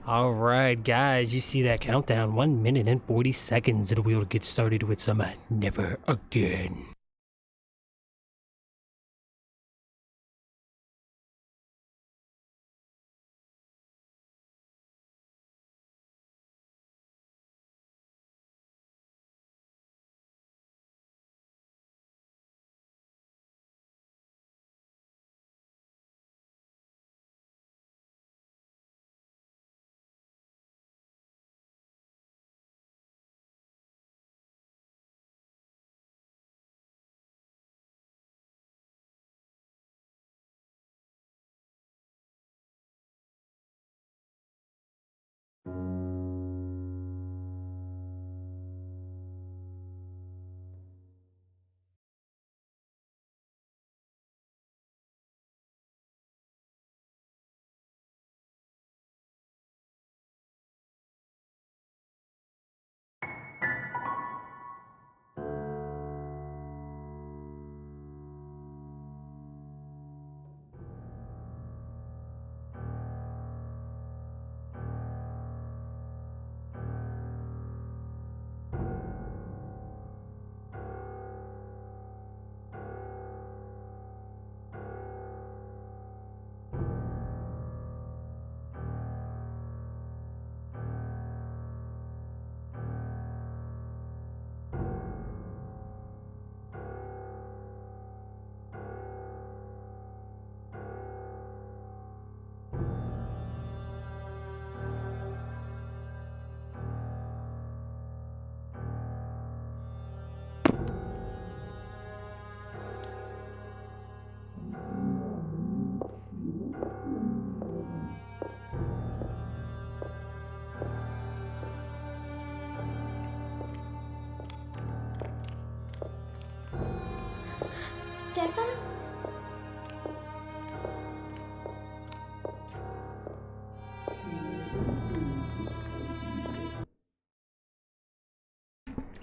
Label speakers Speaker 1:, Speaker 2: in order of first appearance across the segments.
Speaker 1: All right, guys, you see that countdown? 1 minute and 40 seconds, and we'll get started with some Never Again.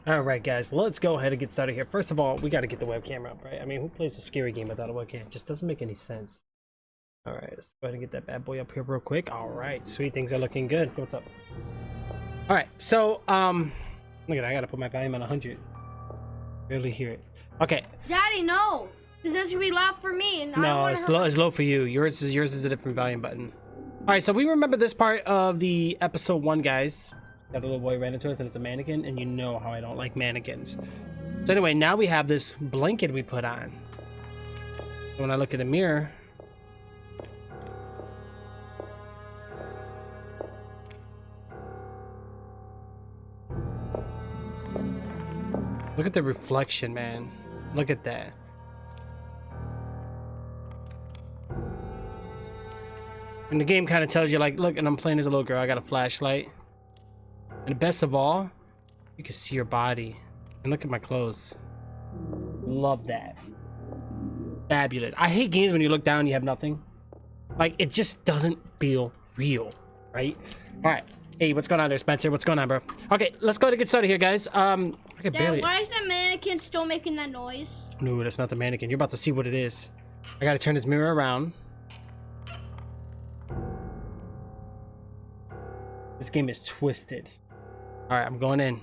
Speaker 1: All right, guys, let's go ahead and get started here. First of all, we got to get the webcam up, right? I mean, who plays a scary game without a webcam? It just doesn't make any sense. All right, let's go ahead and get that bad boy up here real quick. All right, sweet, things are looking good. What's up? All right, so look at that. I got to put my volume on 100. Barely hear it. Okay.
Speaker 2: Daddy, no, because that's gonna be loud for me. And
Speaker 1: no, it's low for you. Yours is a different volume button. All right, so we remember this part of the episode 1, guys. That little boy ran into us and it's a mannequin, and you know how I don't like mannequins. So anyway, now we have this blanket we put on. When I look in the mirror, look at the reflection, man. Look at that. And the game kind of tells you, like, look, and I'm playing as a little girl. I got a flashlight. And the best of all, you can see your body. And look at my clothes. Love that. Fabulous. I hate games when you look down and you have nothing. Like, it just doesn't feel real, right? All right. Hey, what's going on there, Spencer? What's going on, bro? Okay, let's go ahead and get started here, guys. I can barely...
Speaker 2: Dad, why is that mannequin still making that noise?
Speaker 1: No, that's not the mannequin. You're about to see what it is. I gotta turn this mirror around. This game is twisted. All right, I'm going in.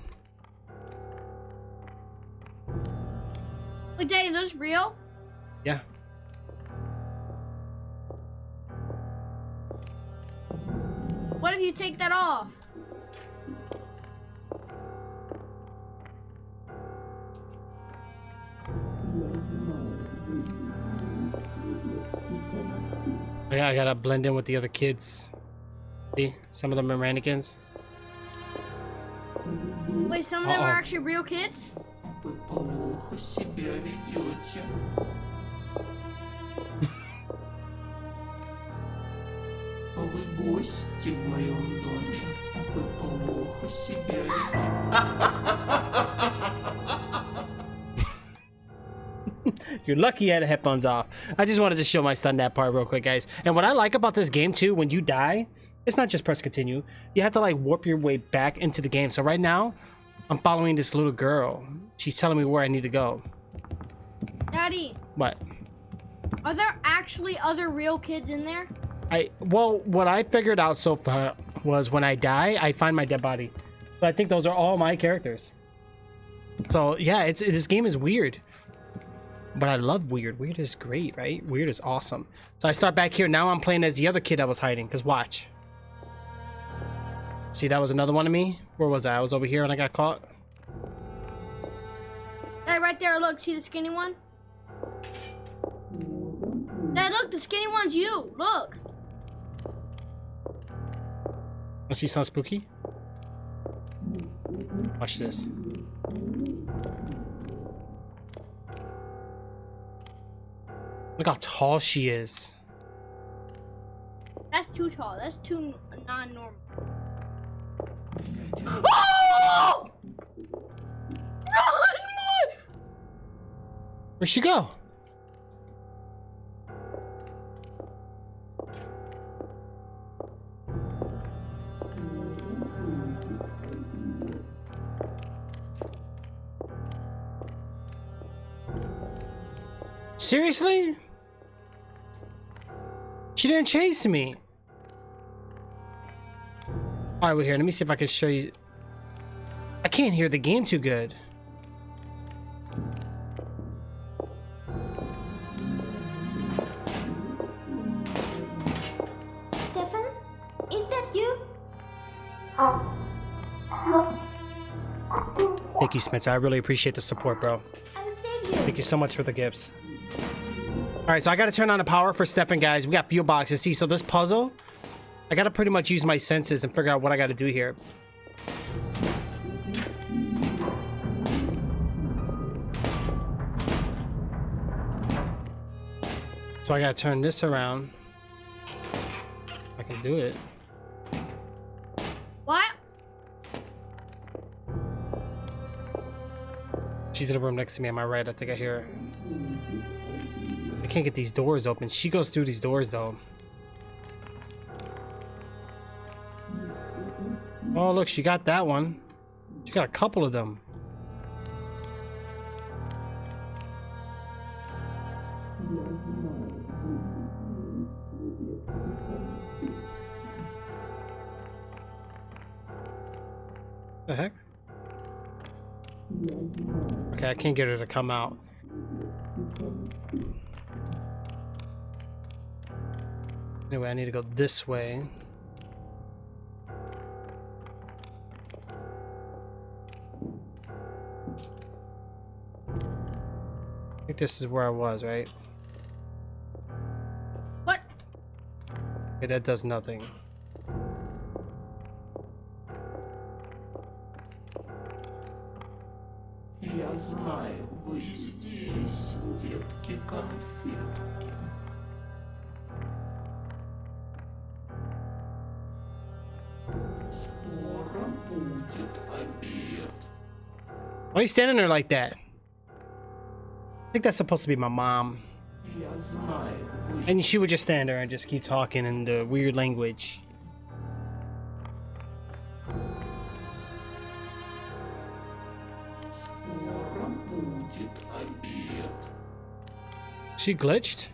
Speaker 2: Wait, Daddy, are those real?
Speaker 1: Yeah.
Speaker 2: What if you take that off?
Speaker 1: Yeah, I gotta blend in with the other kids. See, some of them are mannequins.
Speaker 2: Wait, some of them are actually real kids?
Speaker 3: Вы плохо себя ведете. Вы гости в моем доме. Вы плохо себя ведете.
Speaker 1: You're lucky I had the headphones off. I just wanted to show my son that part real quick, guys. And what I like about this game too, when you die, it's not just press continue. You have to like warp your way back into the game. So right now, I'm following this little girl. She's telling me where I need to go.
Speaker 2: Daddy.
Speaker 1: What?
Speaker 2: Are there actually other real kids in there?
Speaker 1: Well, what I figured out so far was when I die, I find my dead body. So I think those are all my characters. So yeah, this game is weird. But I love weird. Weird is great, right? Weird is awesome. So I start back here. Now I'm playing as the other kid that was hiding. Because watch. See, that was another one of me. Where was I? I was over here and I got caught.
Speaker 2: Hey, right there. Look, see the skinny one? Dad, look, the skinny one's you. Look.
Speaker 1: I see something spooky. Watch this. Look how tall she is.
Speaker 2: That's too tall. That's too non-normal.
Speaker 1: Oh! Run! Where'd she go? Seriously? She didn't chase me. All right, we're here. Let me see if I can show you. I can't hear the game too good.
Speaker 4: Stefan, is that you?
Speaker 1: Thank you, Spencer. I really appreciate the support, bro.
Speaker 4: I'll save you.
Speaker 1: Thank you so much for the gifts. All right, so I got to turn on the power for Stefan, guys. We got fuel boxes. See, so this puzzle, I got to pretty much use my senses and figure out what I got to do here. So I got to turn this around. I can do it.
Speaker 2: What?
Speaker 1: She's in the room next to me on my right. I think I hear her. I can't get these doors open. She goes through these doors though. Oh, look, she got that one. She got a couple of them. The heck? Okay, I can't get her to come out. Anyway, I need to go this way. I think this is where I was, right?
Speaker 2: What?
Speaker 1: Okay, that does nothing.
Speaker 3: Я знаю, вы здесь, детки-конфетки. Скоро будет обед.
Speaker 1: Why are you standing there like that? I think that's supposed to be my mom.
Speaker 3: Я знаю, вы
Speaker 1: And she would just stand there and just keep talking in the weird language.
Speaker 3: скоро будет обед.
Speaker 1: She glitched?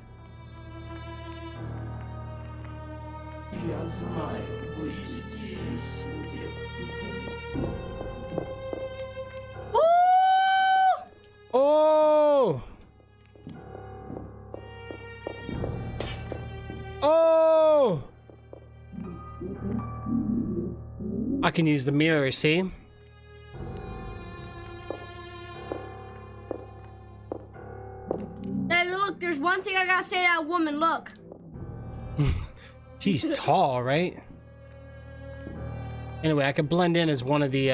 Speaker 3: Я знаю, вы здесь, детки.
Speaker 1: Oh! Oh! I can use the mirror, see?
Speaker 2: Hey, look, there's one thing I gotta say to that woman. Look.
Speaker 1: She's tall, right? Anyway, I could blend in as one of the,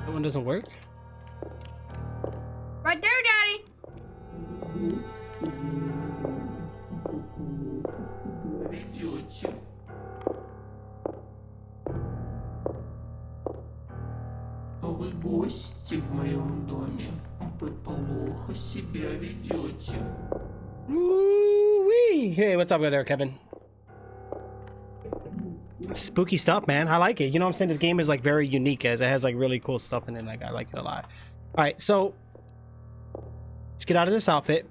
Speaker 1: That one doesn't work?
Speaker 2: Right there, Daddy.
Speaker 3: Ведете. Вы гости в моем доме. Вы плохо себя ведете.
Speaker 1: Woo-wee! Hey, what's up there, Kevin? Spooky stuff, man. I like it. You know what I'm saying? This game is like very unique as it has like really cool stuff in it. Like I like it a lot. All right, so let's get out of this outfit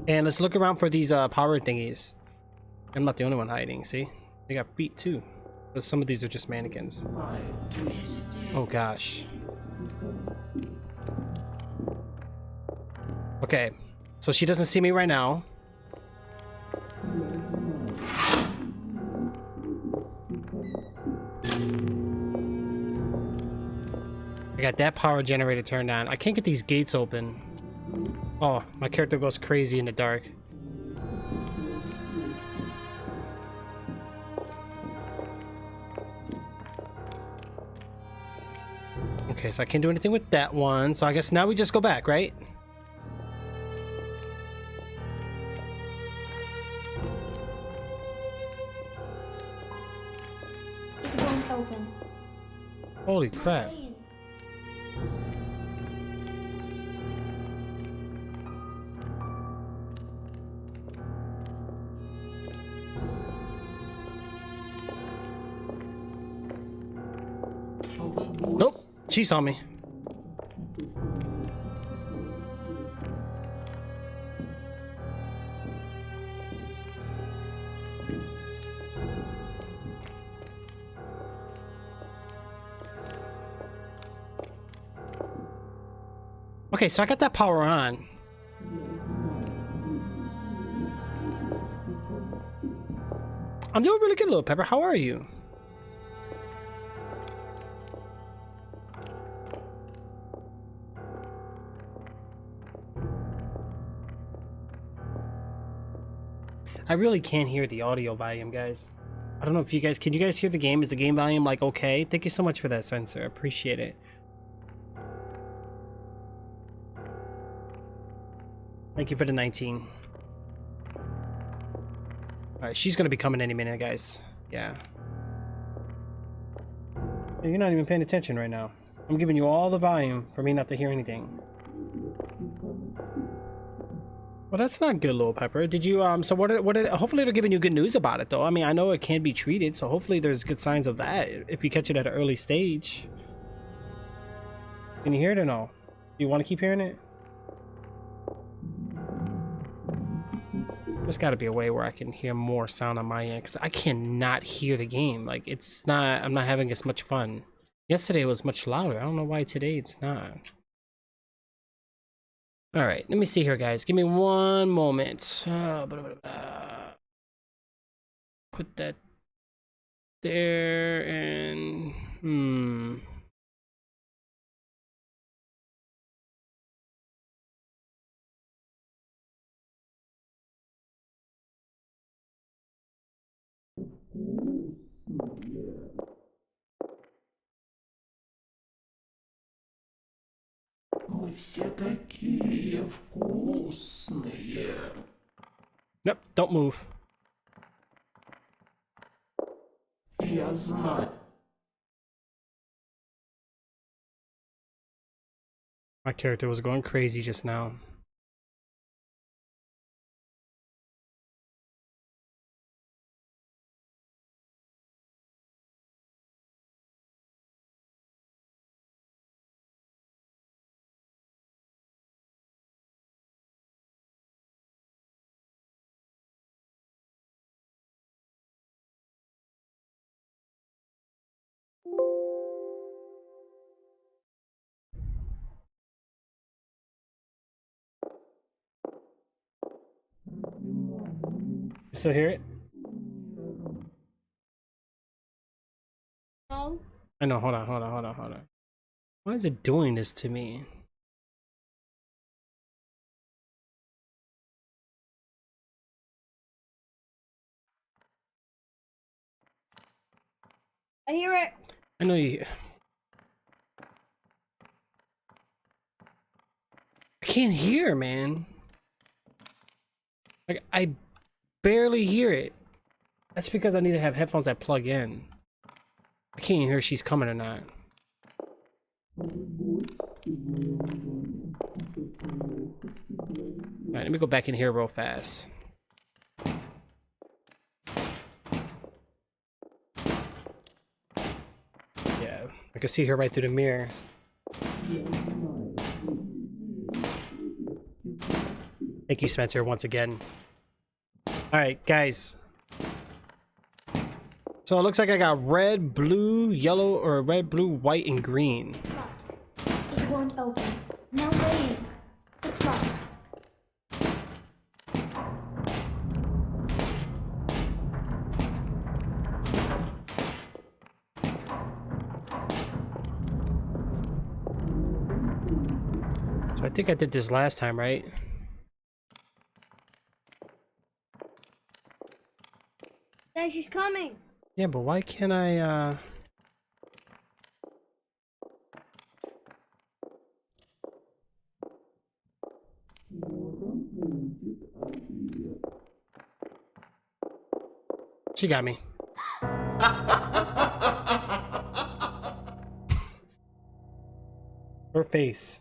Speaker 1: and let's look around for these power thingies. I'm not the only one hiding. See, they got feet too. But some of these are just mannequins. Oh gosh. Okay, so she doesn't see me right now. I got that power generator turned on. I can't get these gates open. Oh, my character goes crazy in the dark. Okay, so I can't do anything with that one. So I guess now we just go back, right?
Speaker 4: It won't open.
Speaker 1: Holy crap.
Speaker 4: Play in.
Speaker 1: Nope, she saw me. Okay, so I got that power on. I'm doing really good, Little Pepper. How are you? I really can't hear the audio volume, guys. I don't know if you guys... Can you guys hear the game? Is the game volume, like, okay? Thank you so much for that, Spencer. I appreciate it. Thank you for the 19. Alright, she's gonna be coming any minute, guys. Yeah. You're not even paying attention right now. I'm giving you all the volume for me not to hear anything.
Speaker 4: It won't open.
Speaker 1: It won't open. Oh, holy crap. Okay, so I got that power on. I'm doing really good, Little Pepper. How are you? I'm doing really good, Little Pepper. How are you? Okay, so I got that power on. I'm giving you all the volume for me not to hear anything. Well, that's not good, little Pepper. Did you so what did hopefully they're giving you good news about it though. I mean, I know it can be treated, so hopefully there's good signs of that if you catch it at an early stage. Can you hear it or no? Do you want to keep hearing it? There's got to be a way where I can hear more sound on my end because I cannot hear the game. Like it's not, I'm not having as much fun. Yesterday it was much louder. I don't know why today it's not. All right, let me see here, guys. Give me one moment. Put that there and
Speaker 3: Вы все такие вкусные.
Speaker 1: Nope, don't move.
Speaker 3: Я знаю.
Speaker 1: My character was going crazy just now. You still hear it?
Speaker 2: No.
Speaker 1: I know, hold on. Why is it doing this to me?
Speaker 2: I hear it.
Speaker 1: I know you. I can't hear, man. Like, I barely hear it. That's because I need to have headphones that plug in. I can't even hear if she's coming or not. Alright, let me go back in here real fast. Yeah, I can see her right through the mirror. Thank you, Spencer, once again. Alright, guys. So it looks like I got red, blue, yellow, or red, blue, white, and green.
Speaker 4: It's locked. It won't open. No way. It's locked.
Speaker 1: So I think I did this last time, right?
Speaker 2: Then she's coming.
Speaker 1: Yeah, but why can't I, She got me. Her face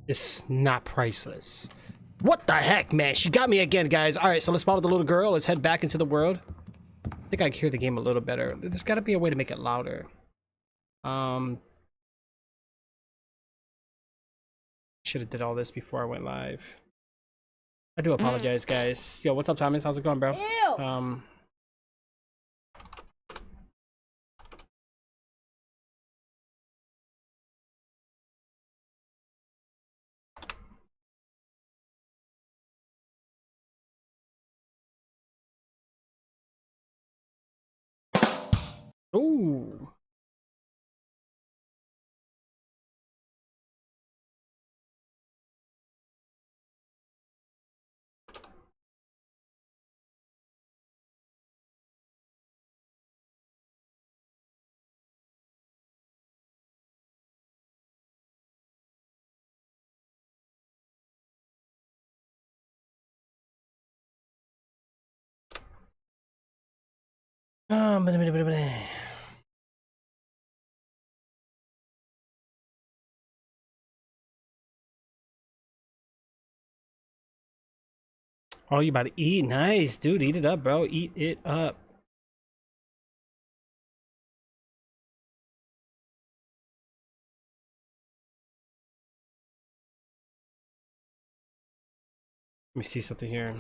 Speaker 1: is not priceless. What the heck, man? She got me again, guys. All right, so let's follow the little girl. Let's head back into the world. I think I can hear the game a little better. There's got to be a way to make it louder. Should have did all this before I went live. I do apologize, guys. Yo, what's up, Thomas? How's it going, bro?
Speaker 2: Ew.
Speaker 1: Ooh. Oh, you about to eat? Nice, dude. Eat it up, bro. Eat it up. Let me see something here.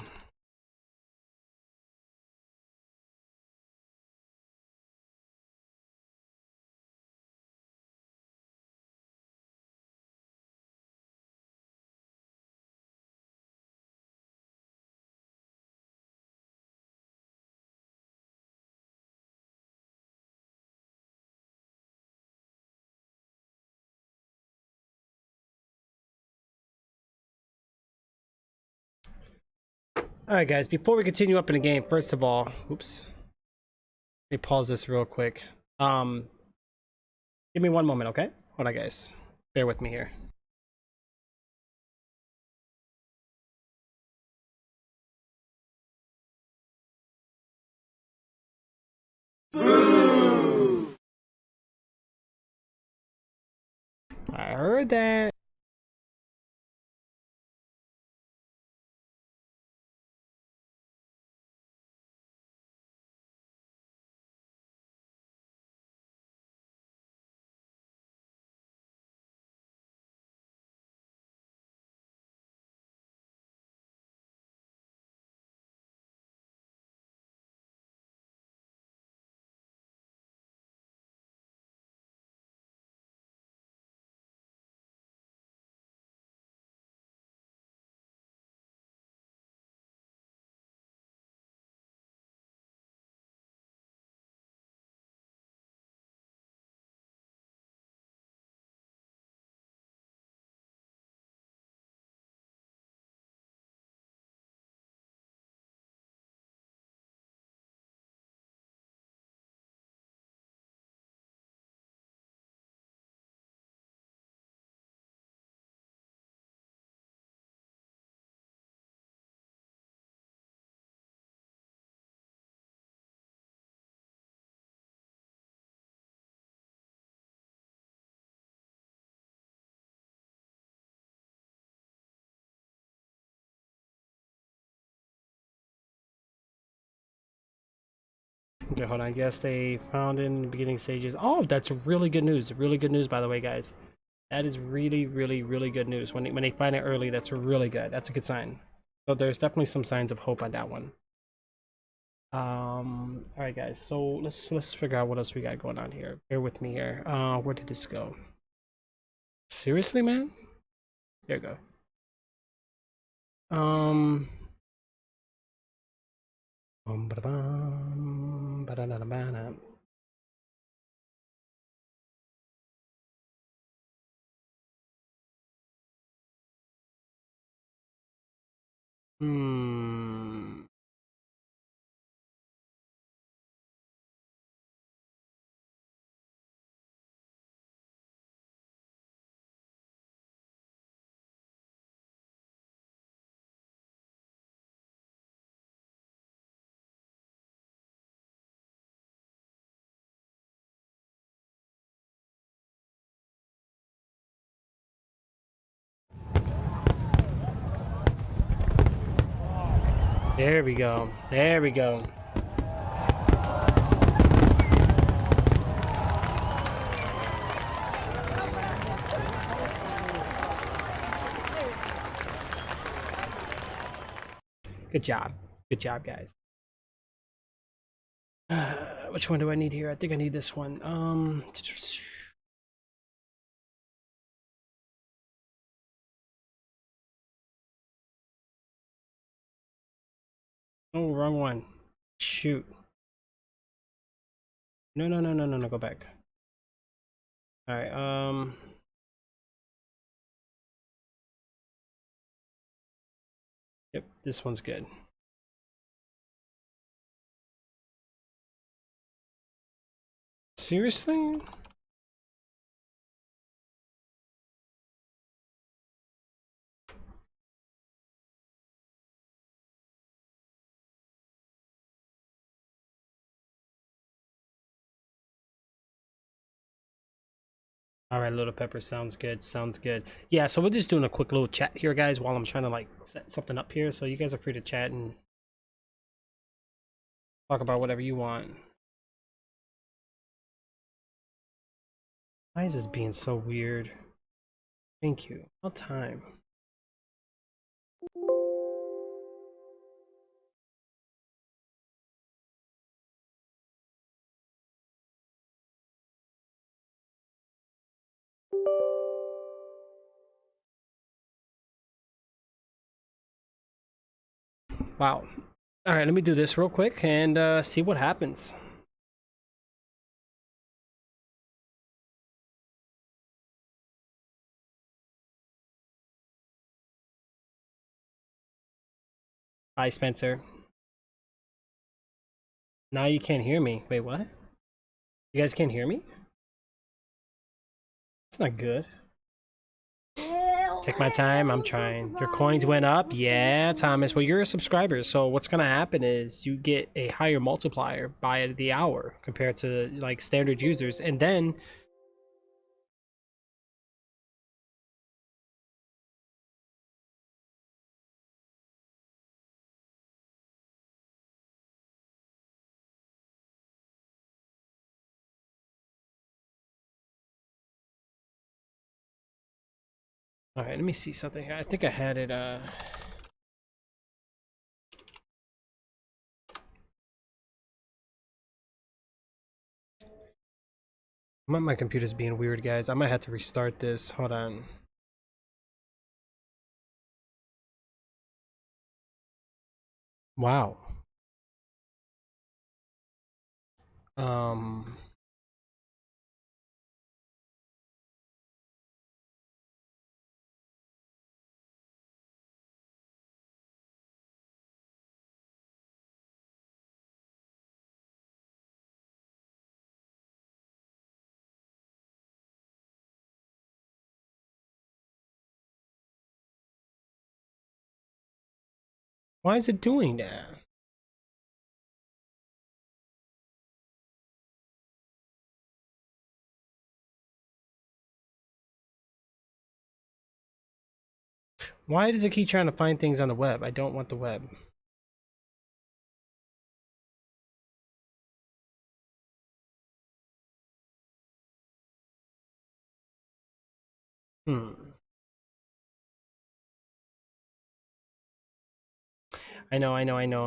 Speaker 1: All right, guys. Before we continue up in the game, first of all, oops. Let me pause this real quick. Give me one moment, okay? Hold on, guys. Bear with me here. I heard that. Okay, hold on. I guess they found in the beginning stages. Oh, that's really good news. Really good news, by the way, guys. That is really, really, really good news. When they find it early, that's really good. That's a good sign. So there's definitely some signs of hope on that one. All right, guys. So let's figure out what else we got going on here. Bear with me here. Where did this go? Seriously, man? There you go. Ba-da-bum, ba-da-da-da-ba-da. Hmm. There we go. There we go. Good job. Good job, guys. Which one do I need here? I think I need this one. Oh, wrong one. Shoot. No, no, no, no, no, no. Go back. All right. Yep, this one's good. Seriously? All right, Little Pepper, sounds good. Sounds good. Yeah, so we're just doing a quick little chat here, guys, while I'm trying to like set something up here. So you guys are free to chat and talk about whatever you want. Why is this being so weird? Thank you. What time? Wow. All right, let me do this real quick and see what happens. Hi, Spencer. Now you can't hear me. Wait, what? You guys can't hear me? It's not good. Take my time. I'm trying. Your coins went up. Yeah, Thomas. Well, you're a subscriber. So what's going to happen is you get a higher multiplier by the hour compared to like standard users. And then all right, let me see something here. I think I had it my computer's being weird, guys. I might have to restart this. Hold on. Wow. Um why is it doing that? Why does it keep trying to find things on the web? I don't want the web. Hmm. I know.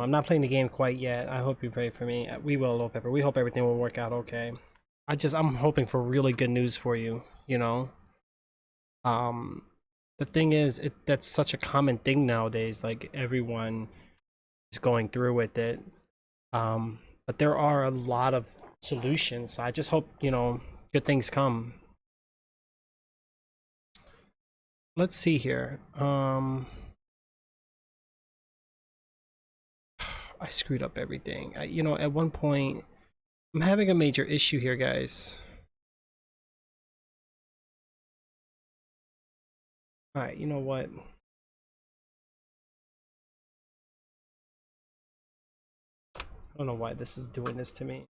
Speaker 1: I'm not playing the game quite yet. I hope you pray for me. We will, Little Pepper. We hope everything will work out okay. I'm hoping for really good news for you, you know? Um, the thing is, that's such a common thing nowadays. Like, everyone is going through with it. But there are a lot of solutions. I just hope, you know, good things come. Let's see here. I screwed up everything. You know, at one point, I'm having a major issue here, guys. All right, you know what? I don't know why this is doing this to me.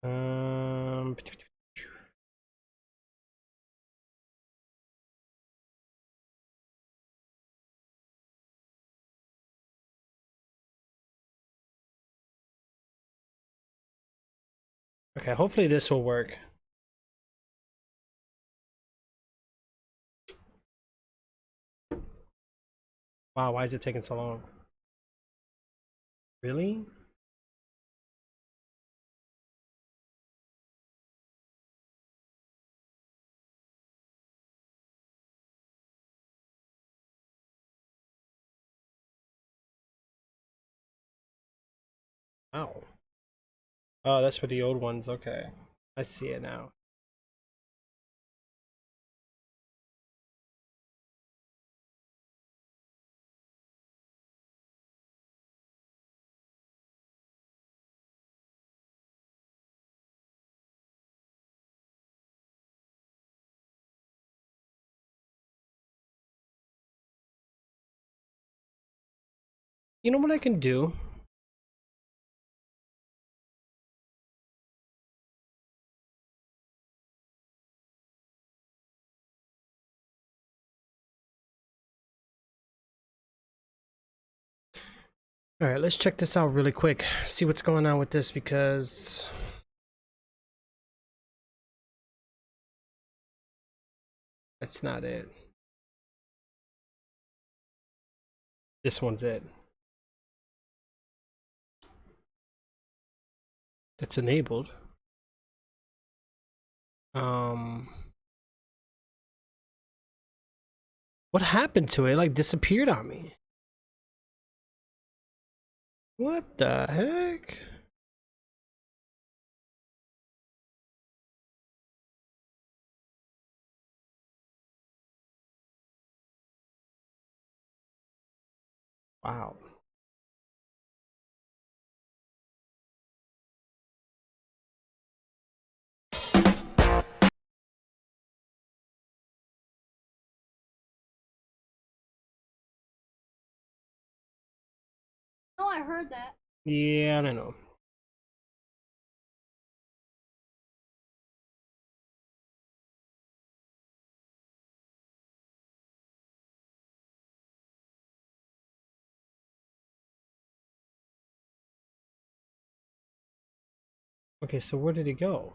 Speaker 1: Um, okay, hopefully this will work. Wow, why is it taking so long? Really? Oh. Oh, that's for the old ones. Okay. I see it now. You know what I can do? All right, let's check this out really quick. See what's going on with this because that's not it. This one's it. That's enabled. What happened to it? It like disappeared on me. What the heck? Wow.
Speaker 2: No, I heard that.
Speaker 1: Yeah, I don't know. Okay, so where did it go?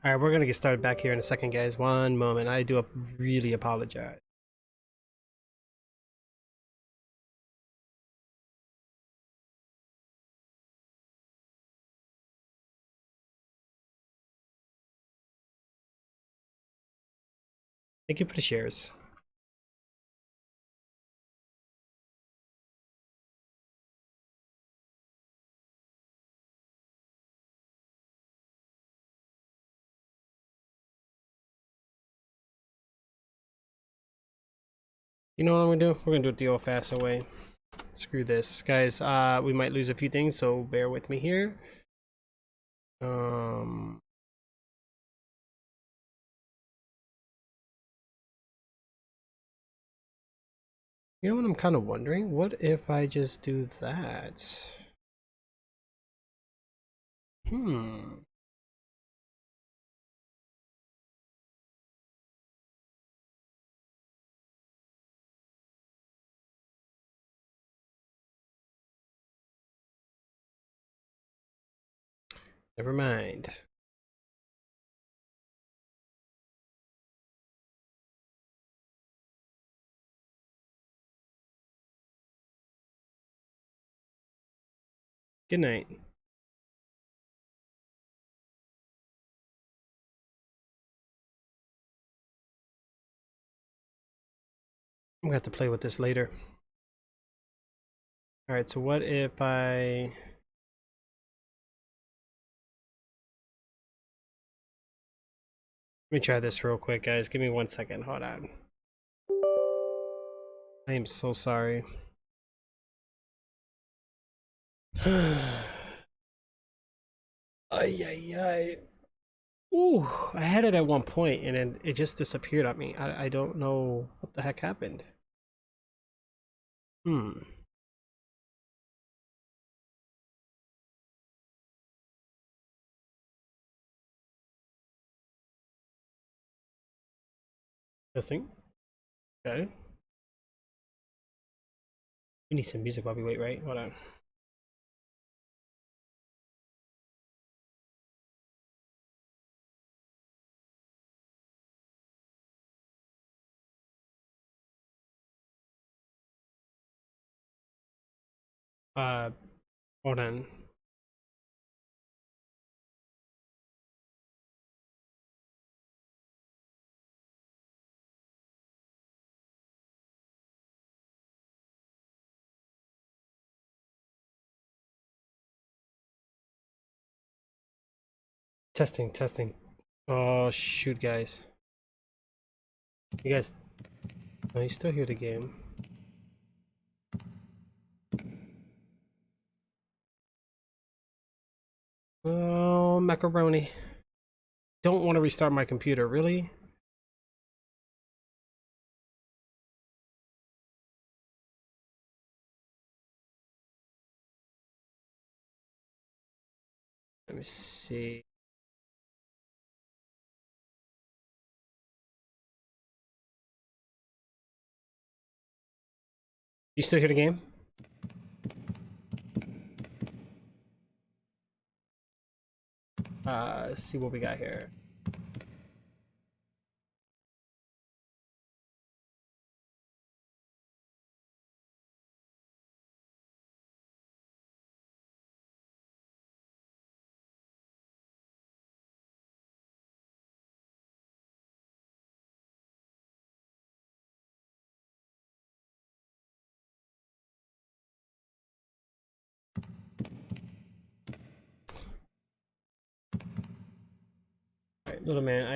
Speaker 1: All right, we're gonna get started back here in a second, guys. One moment. I do really apologize. Thank you for the shares. You know what I'm gonna do? We're gonna do it the old-fashioned way. Screw this, guys. We might lose a few things, so bear with me here. You know what I'm kind of wondering? What if I just do that? Hmm. Never mind. Good night. I'm gonna have to play with this later. All right, so what if I... Let me try this real quick, guys. Give me 1 second. Hold on. I am so sorry. Ay, ay, ay. Ooh, I had it at one point and then it just disappeared on me. I don't know what the heck happened. Hmm. Testing. Okay. We need some music while we wait, right? Hold on. Uh, hold on. Testing, testing. Oh, shoot, guys. You guys... Oh, you still hear the game. Oh, macaroni. don't want to restart my computer, really? Let me see. You still hear the game? Let's see what we got here. Alright, little man,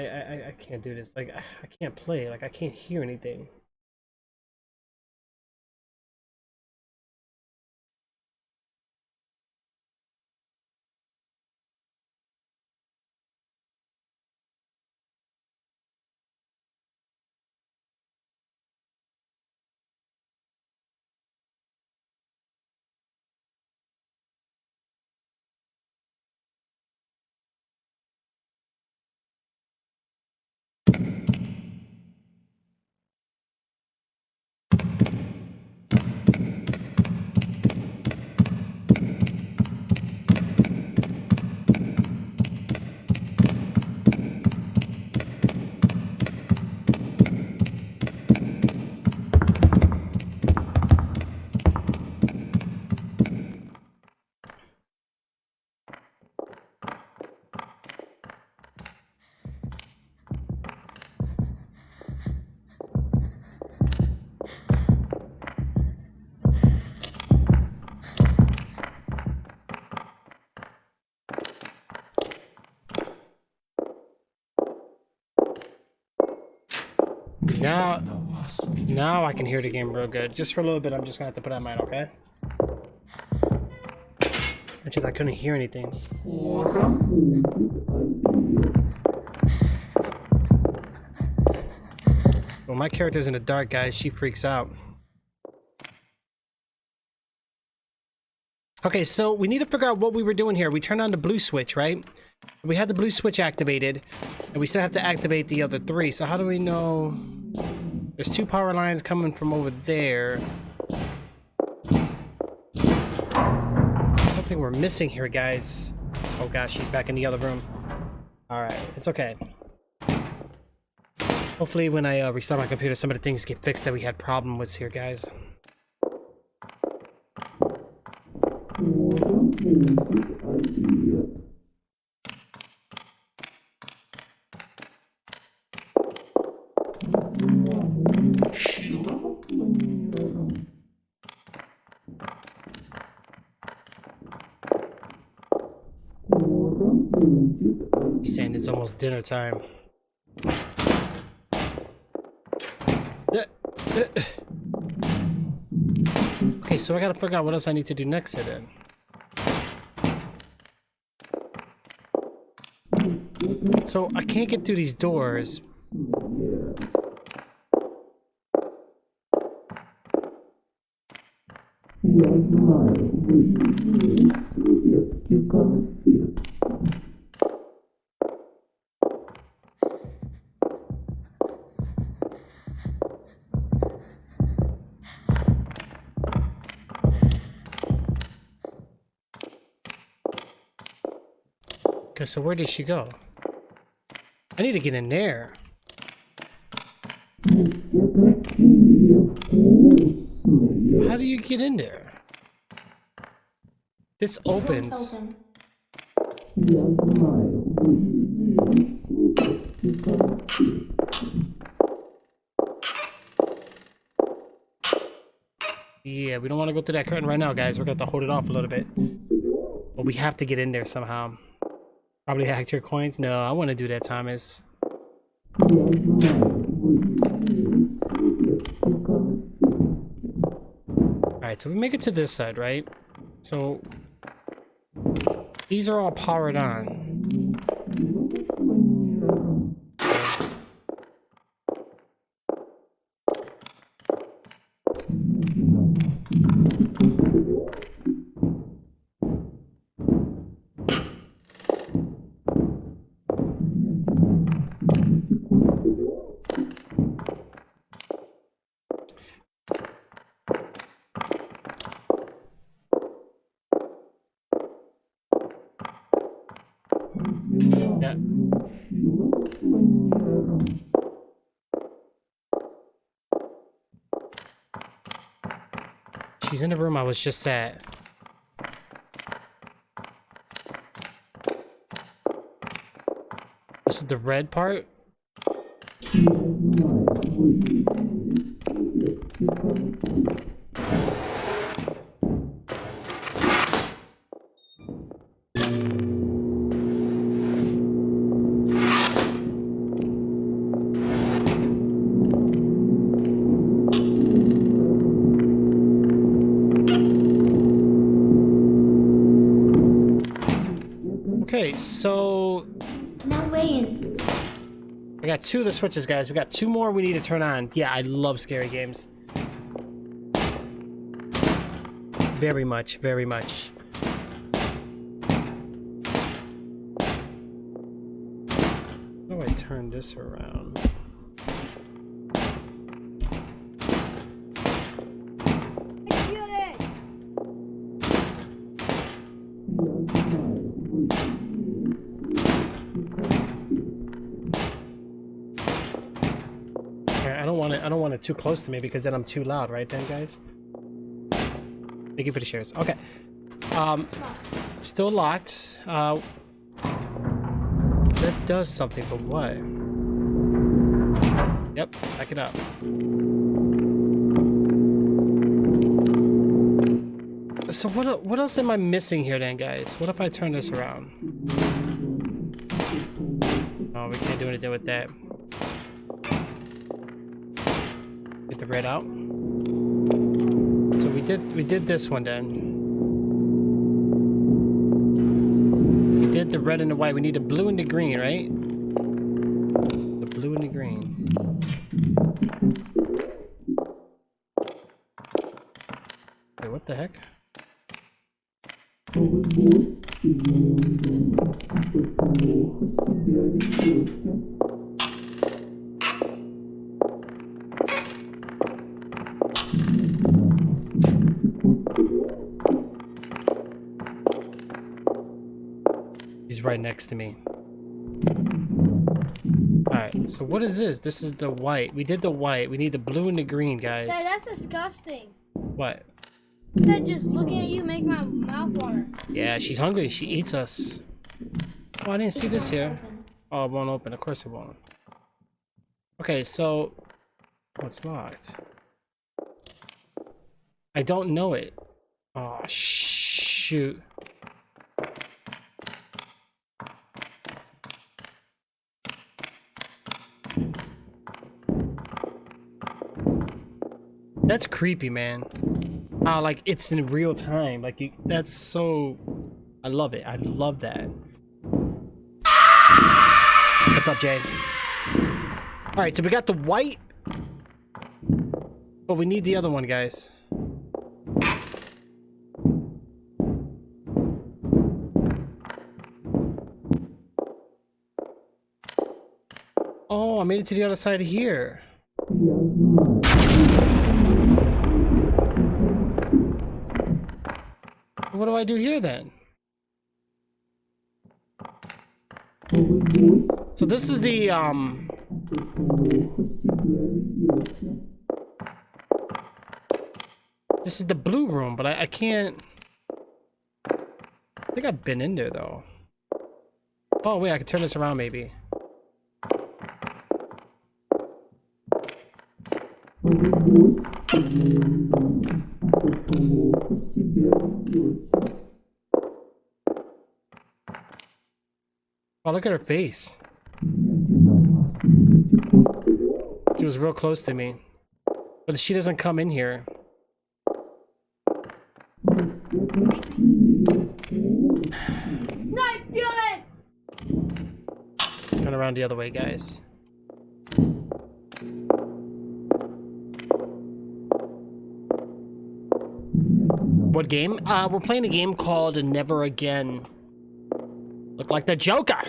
Speaker 1: I can't do this. Like, I can't play. Like, I can't hear anything. Now I can hear the game real good. Just for a little bit, I'm just gonna have to put on mine, okay? It's just I couldn't hear anything. Well, my character's in the dark, guys. She freaks out. Okay, so we need to figure out what we were doing here. We turned on the blue switch, right? We had the blue switch activated, and we still have to activate the other three. So how do we know? There's two power lines coming from over there. Something we're missing here, guys. Oh gosh, she's back in the other room. Alright, it's okay. Hopefully when I restart my computer, some of the things get fixed that we had problem with here, guys. He's saying it's almost dinner time. Okay, so I gotta figure out what else I need to do next here then. So I can't get through these doors. Okay, so where did she go? I need to get in there. How do you get in there? This opens. Yeah, we don't want to go through that curtain right now, guys. We're going to have to hold it off a little bit. But we have to get in there somehow. Probably hacked your coins? No, I want to do that, Thomas. Alright, so we make it to this side, right? So these are all powered on. She's in the room I was just at. This is the red part. Okay, so
Speaker 4: No way in.
Speaker 1: I got 2 of the switches, guys. We got 2 more we need to turn on. Yeah, I love scary games. Very much, very much. How do I turn this around? I don't want it too close to me because then I'm too loud, right then, guys? Thank you for the shares. Okay. Still locked. That does something, but what? Yep, back it up. So what else am I missing here then, guys? What if I turn this around? Oh, we can't do anything with that. Get the red out. So we did this one then. We did the red and the white. We need the blue and the green, right? The blue and the green. Wait, what the heck? He's right next to me. Alright, so what is this? This is the white. We did the white. We need the blue and the green, guys.
Speaker 2: Dad, that's disgusting.
Speaker 1: What?
Speaker 2: Dad, just looking at you make my mouth water.
Speaker 1: Yeah, she's hungry. She eats us. Oh, I didn't see this here. Oh, it won't open. Of course it won't. Okay, so... Oh, it's locked. I don't know it. Oh, shoot. That's creepy, man. Oh, like it's in real time. Like that's so. I love it. I love that. What's up, Jay? All right, so we got the white, but we need the other one, guys. Oh, I made it to the other side of here. What do I do here then? So this is the this is the blue room, but I can't. I think I've been in there though. Oh wait, I can turn this around maybe. Oh, look at her face. She was real close to me. But she doesn't come in here.
Speaker 2: No, I feel it!
Speaker 1: Let's turn around the other way, guys. What game? We're playing a game called Never Again. Look like the Joker!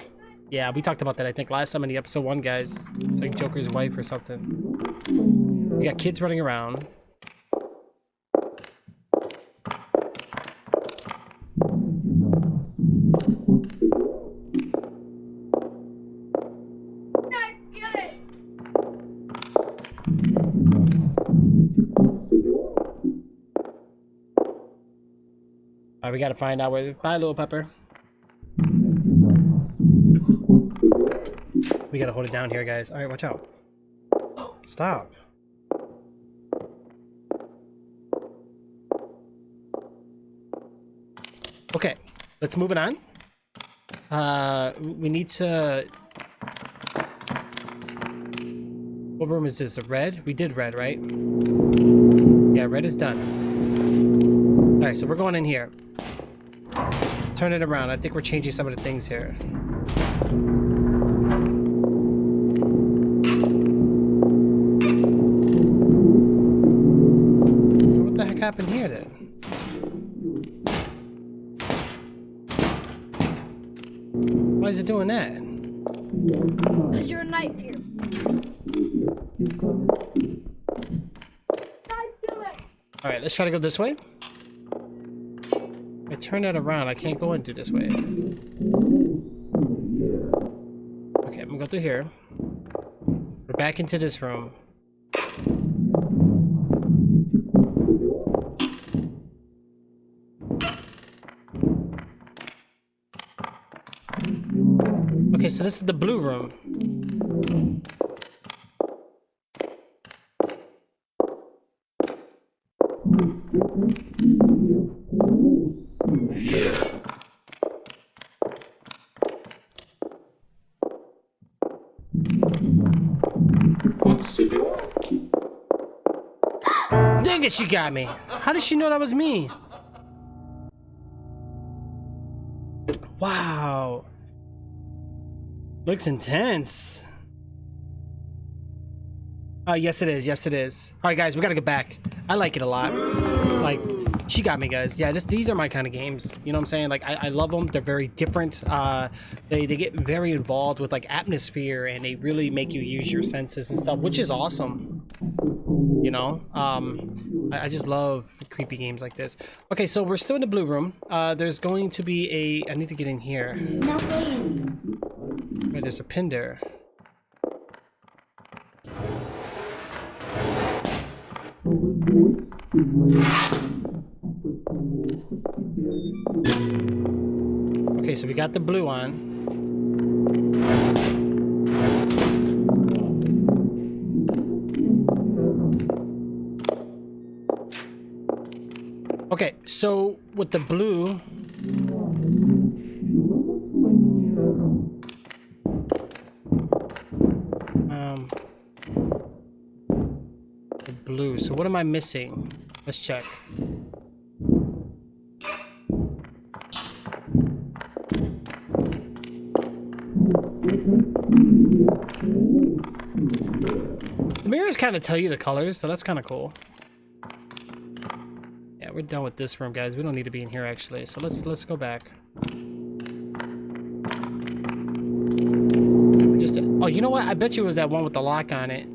Speaker 1: Yeah, we talked about that, I think, last time in the episode 1, guys. It's like Joker's wife or something. We got kids running around.
Speaker 2: No, I feel it!
Speaker 1: Alright, we gotta find out where. Bye, little pepper. We gotta hold it down here, guys. Alright, watch out. Stop. Okay, let's move it on. We need to... What room is this? A red? We did red, right? Yeah, red is done. Alright, so we're going in here. Turn it around. I think we're changing some of the things here. So what the heck happened here then? Why is it doing that?
Speaker 2: Because you're a knife here.
Speaker 1: Alright, let's try to go this way. I turn that around. I can't go into this way. Okay, I'm gonna go through here. We're back into this room. Okay, so this is the blue room. Dang it, she got me. How did she know that was me? Wow. Looks intense. Yes it is. Yes it is. All right, guys, we gotta get back. I like it a lot. Like, she got me, guys. Yeah, these are my kind of games. You know what I'm saying? Like, I love them. They're very different. They get very involved with like atmosphere, and they really make you use your senses and stuff, which is awesome. You know, I just love creepy games like this. Okay, so we're still in the blue room. There's going to be a. I need to get in here.
Speaker 4: No way.
Speaker 1: Wait, there's a pin there. Okay, so we got the blue on. Okay, so with the blue, the blue. So what am I missing? Let's check. The mirrors kind of tell you the colors, so that's kind of cool. Yeah, we're done with this room, guys. We don't need to be in here actually. So let's go back. Just oh, you know what? I bet you it was that one with the lock on it.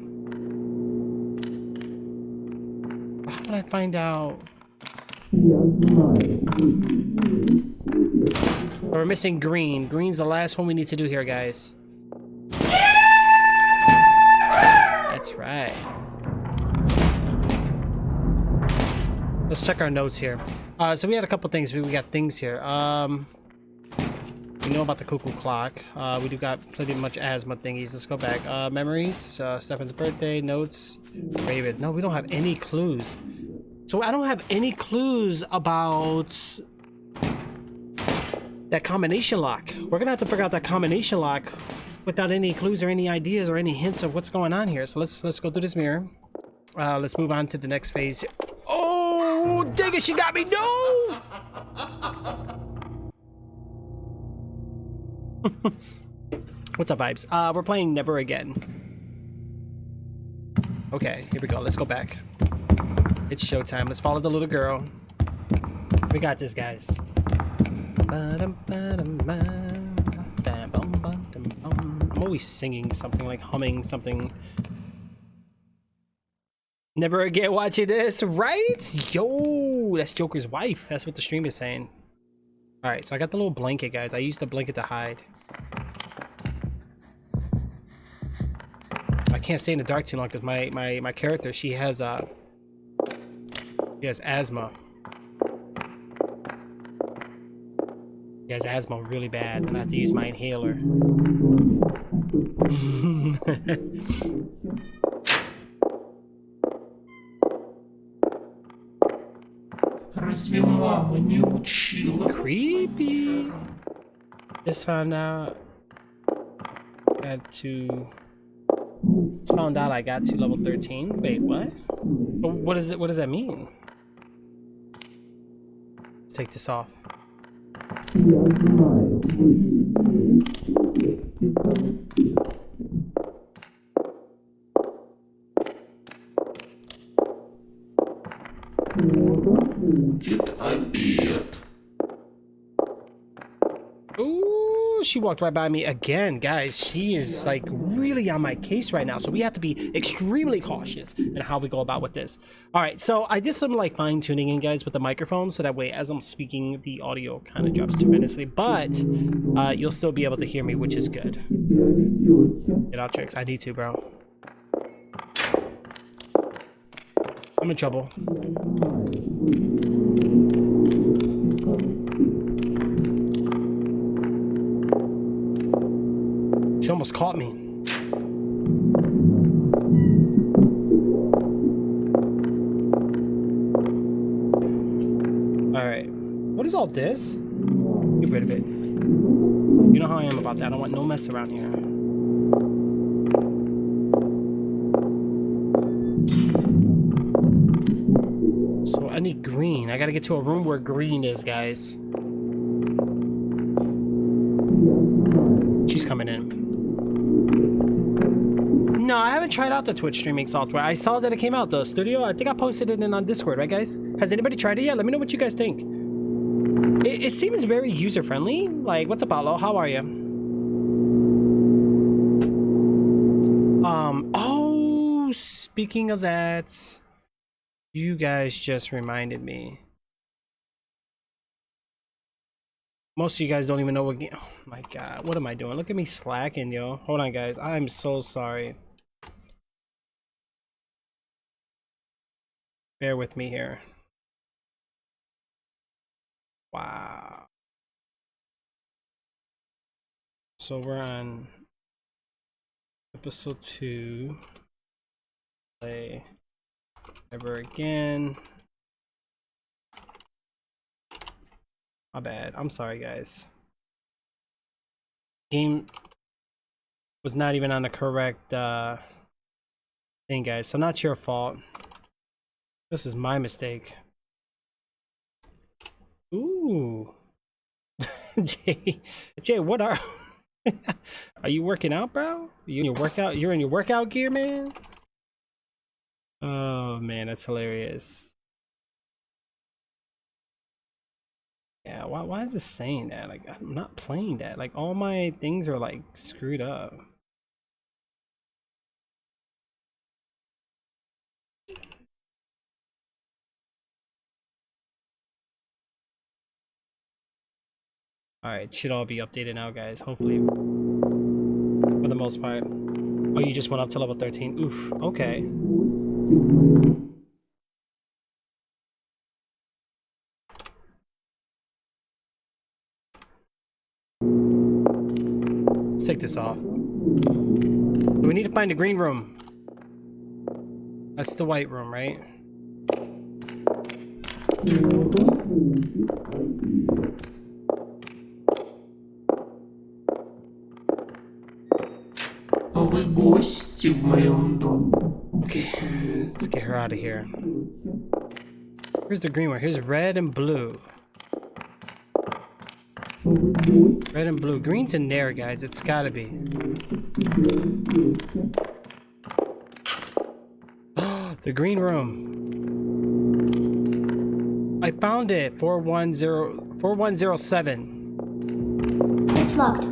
Speaker 1: How would I find out? We're missing green. Green's the last one we need to do here, guys. That's right. Let's check our notes here. So we had a couple things. We got things here. We know about the cuckoo clock. We do got pretty much asthma thingies. Let's go back. Memories. Stefan's birthday. Notes. Raven. No, we don't have any clues. So I don't have any clues about that combination lock. We're gonna have to figure out that combination lock without any clues or any ideas or any hints of what's going on here. So let's go through this mirror. Let's move on to the next phase. Oh, dang it, she got me. No! What's up, vibes? We're playing Never Again. Okay, here we go. Let's go back. It's showtime. Let's follow the little girl. We got this, guys. I'm always singing something, like humming something. Never again watching this, right? Yo, that's Joker's wife. That's what the stream is saying. Alright, so I got the little blanket, guys. I used the blanket to hide. I can't stay in the dark too long because my character, she has asthma. He has asthma really bad, and I have to use my inhaler.
Speaker 3: Разве мама не учила?
Speaker 1: Creepy. Just found out. Just found out I got to level 13. Wait, what? What is it? What does that mean? Let's take this off.
Speaker 3: Я знаю, вы здесь. Скоро будет обед.
Speaker 1: Ooh, she walked right by me again, guys. She is like really on my case right now, so we have to be extremely cautious in how we go about with this. All right, so I did some like fine tuning in, guys, with the microphone, so that way as I'm speaking, the audio kind of drops tremendously, but you'll still be able to hear me, which is good. Get out, Trix. I need to, bro. I'm in trouble. She almost caught me. Alright. What is all this? Get rid of it. You know how I am about that. I don't want no mess around here. So I need green. I gotta get to a room where green is, guys. She's coming in. No, I haven't tried out the Twitch streaming software. I saw that it came out, the studio. I think I posted it in on Discord, right, guys? Has anybody tried it yet? Let me know what you guys think. It seems very user-friendly. Like, what's up, Outlaw? How are you? Oh, speaking of that, you guys just reminded me. Most of you guys don't even know what game. Oh my god, what am I doing? Look at me slacking, yo. Hold on, guys. I'm so sorry. Bear with me here. Wow. So we're on episode 2. Play Never Again. My bad. I'm sorry, guys. Game was not even on the correct thing, guys. So not your fault. This is my mistake. Ooh. Jay, what are you working out, bro? You in your workout? You're in your workout gear, man? Oh man, that's hilarious. Yeah, why is this saying that? Like, I'm not playing that. Like, all my things are like screwed up. Alright, should all be updated now, guys. Hopefully. For the most part. Oh, you just went up to level 13. Oof, okay. Let's take this off. We need to find the green room. That's the white room, right?
Speaker 3: Вы гости в моем доме.
Speaker 1: Okay, let's get her out of here. Here's the green one. Here's red and blue. Red and blue. Green's in there, guys. It's gotta be. The green room. I found it. 4107.
Speaker 4: It's locked.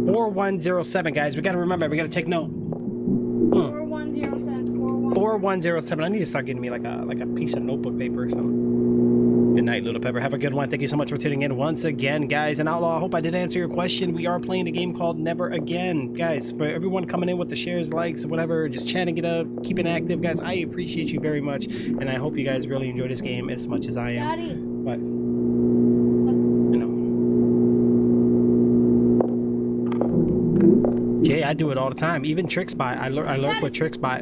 Speaker 1: 4107, guys. We gotta remember. We gotta take note.
Speaker 2: 4107.
Speaker 1: 4107. I need to start getting me like a piece of notebook paper or something. Good night, Little Pepper. Have a good one. Thank you so much for tuning in once again, guys. And Outlaw, I hope I did answer your question. We are playing a game called Never Again. Guys, for everyone coming in with the shares, likes, whatever, just chatting it up, keeping active, guys, I appreciate you very much. And I hope you guys really enjoy this game as much as I am.
Speaker 2: Daddy.
Speaker 1: What? I do it all the time. Even trixzbot, I lurk with trixzbot,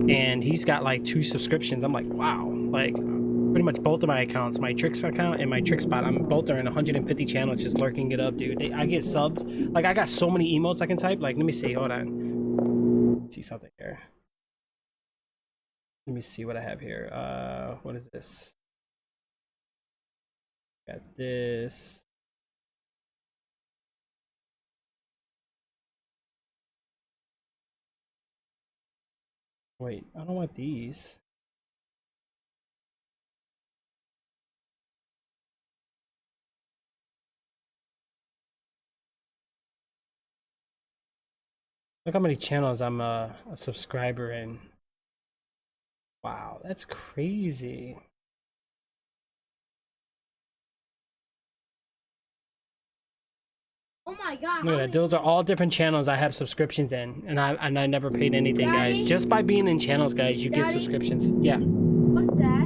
Speaker 1: and he's got like 2 subscriptions. I'm like, wow, like pretty much both of my accounts, my Trix account and my trixzbot, I'm both are in 150 channels just lurking it up, dude. I get subs. Like I got so many emotes I can type. Like let me see, hold on. Let's see something here. Let me see what I have here. What is this? Got this. Wait, I don't want these. Look how many channels I'm a subscriber in. Wow, that's crazy.
Speaker 2: Oh my god.
Speaker 1: Look at that. Those are all different channels I have subscriptions in, and I never paid anything, guys.
Speaker 2: Daddy?
Speaker 1: Just by being in channels, guys, you get
Speaker 2: Daddy?
Speaker 1: subscriptions. Yeah.
Speaker 2: What's that?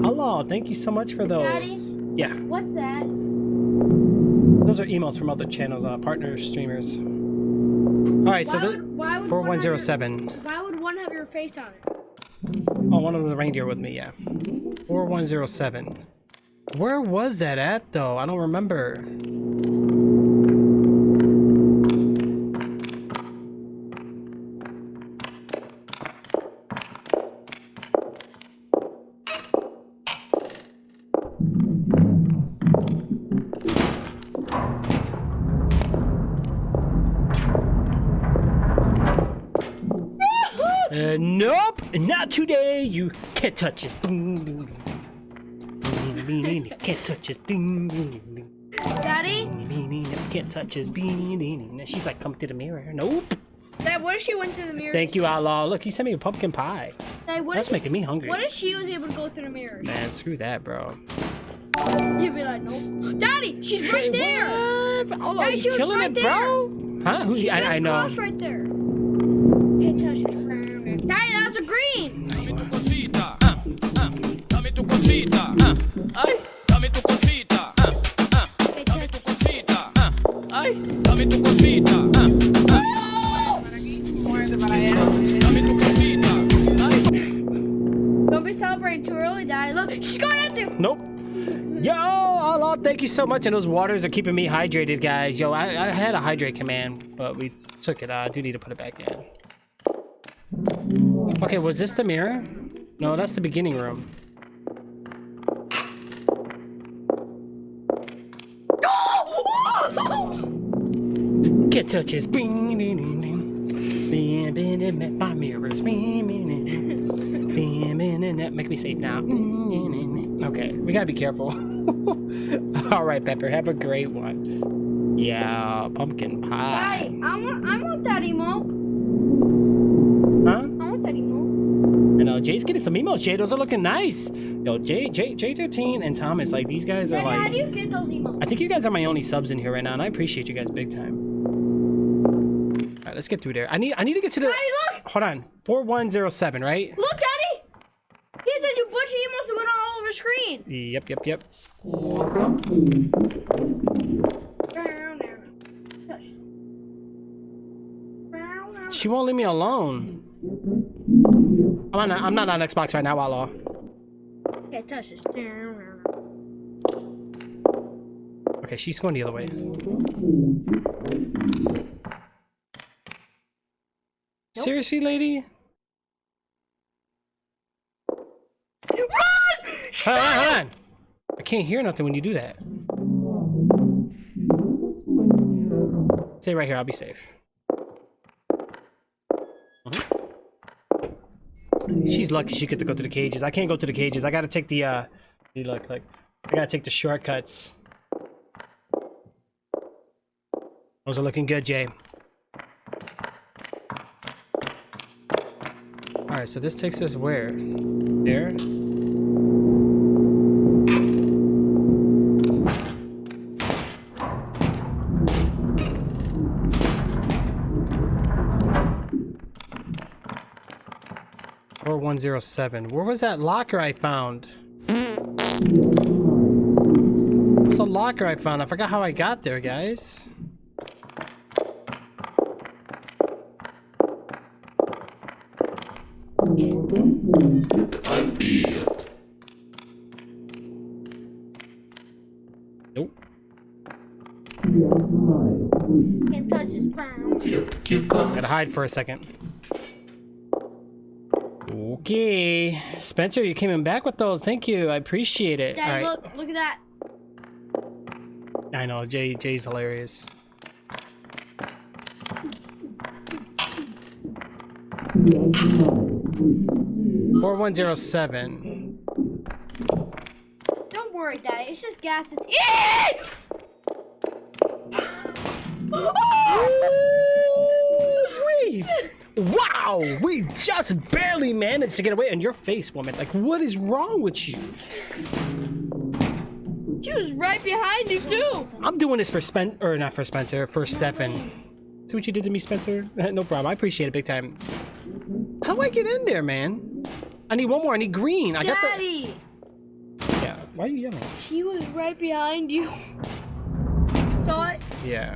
Speaker 1: Hello, thank you so much for those.
Speaker 2: Daddy?
Speaker 1: Yeah,
Speaker 2: What's that?
Speaker 1: those are emails from other channels, partner streamers. All right, so
Speaker 2: Why
Speaker 1: the
Speaker 2: would one have
Speaker 1: 4107.
Speaker 2: Why would one have your face on it?
Speaker 1: Oh, one of them's a reindeer with me. Yeah. 4107. Where was that at though? I don't remember. Nope, not today. You can't touch this. Can't touch this.
Speaker 2: Daddy?
Speaker 1: Can't touch this. She's like, come to the mirror. Nope.
Speaker 2: Dad, what if she went through the mirror?
Speaker 1: Thank you, Outlaw. Look, he sent me a pumpkin pie.
Speaker 2: Dad, what
Speaker 1: That's
Speaker 2: if,
Speaker 1: making me hungry.
Speaker 2: what if she was able to go through the mirror?
Speaker 1: Man, screw that, bro.
Speaker 2: You'd be like, nope. Daddy, she's right there.
Speaker 1: What? Outlaw,
Speaker 2: Daddy,
Speaker 1: you
Speaker 2: she was
Speaker 1: killing
Speaker 2: right
Speaker 1: it, bro? Huh? Who's
Speaker 2: She
Speaker 1: I
Speaker 2: just
Speaker 1: know.
Speaker 2: crossed right there. Can't touch it. Daddy, that's a green.
Speaker 5: Dame tu cosita, dame tu cosita, ay, dame tu cosita, dame tu cosita, ay, dame tu cosita, dame tu cosita, ay.
Speaker 2: Don't be celebrating too early, Daddy. Look, she's going at you.
Speaker 1: Nope. Yo, Outlaw, thank you so much. And those waters are keeping me hydrated, guys. Yo, I had a hydrate command, but we took it. I do need to put it back in. Okay, was this the mirror? No, that's the beginning room. Can't touch this. My mirrors. Make me safe now. Okay, we gotta be careful. All right, Pepper, have a great one. Yeah, pumpkin pie.
Speaker 2: Daddy, I want that emote.
Speaker 1: Huh?
Speaker 2: I want that emote.
Speaker 1: I know Jay's getting some emails. Jay, those are looking nice. Yo, J13 and Thomas, like these guys are
Speaker 2: Daddy, how
Speaker 1: like.
Speaker 2: do you get those emotes?
Speaker 1: I think you guys are my only subs in here right now, and I appreciate you guys big time. All right, let's get through there. I need to get to the.
Speaker 2: Daddy, look!
Speaker 1: Hold on, 4107, right?
Speaker 2: Look, Daddy! He said you bunch of emotes that went all over screen.
Speaker 1: Yep. She won't leave me alone. I'm not on Xbox right now, Outlaw.
Speaker 2: Can't touch this.
Speaker 1: Okay, she's going the other way. Seriously, lady? Hold on. I can't hear nothing when you do that. Stay right here, I'll be safe. She's lucky she get to go to the cages. I can't go to the cages. I gotta take the look. I gotta take the shortcuts. Those are looking good, Jay. Alright, so this takes us where? There? Or 107. Where was that locker I found? There's a locker I found. I forgot how I got there, guys.
Speaker 3: будет обед.
Speaker 1: Nope.
Speaker 3: Я знаю, вы
Speaker 2: Can't touch this brown.
Speaker 3: детки ко мне.
Speaker 1: Gotta hide for a second. Okay. Spencer, you came in back with those. Thank you. I appreciate it.
Speaker 2: Daddy,
Speaker 1: All right.
Speaker 2: look at that.
Speaker 1: I know. Jay's hilarious.
Speaker 3: Я знаю, вы здесь.
Speaker 1: 4107.
Speaker 2: Don't worry, Daddy. It's just gas that's.
Speaker 1: Wee! Wow! We just barely managed to get away on your face, woman. Like, what is wrong with you?
Speaker 2: She was right behind you too.
Speaker 1: I'm doing this for not for Spencer, for Stefan. See what you did to me, Spencer? No problem. I appreciate it big time. How do I get in there, man? I need one more. I need green. I got
Speaker 2: Daddy,
Speaker 1: the. Yeah. Why are you yelling?
Speaker 2: she was right behind you. Thought.
Speaker 1: Yeah.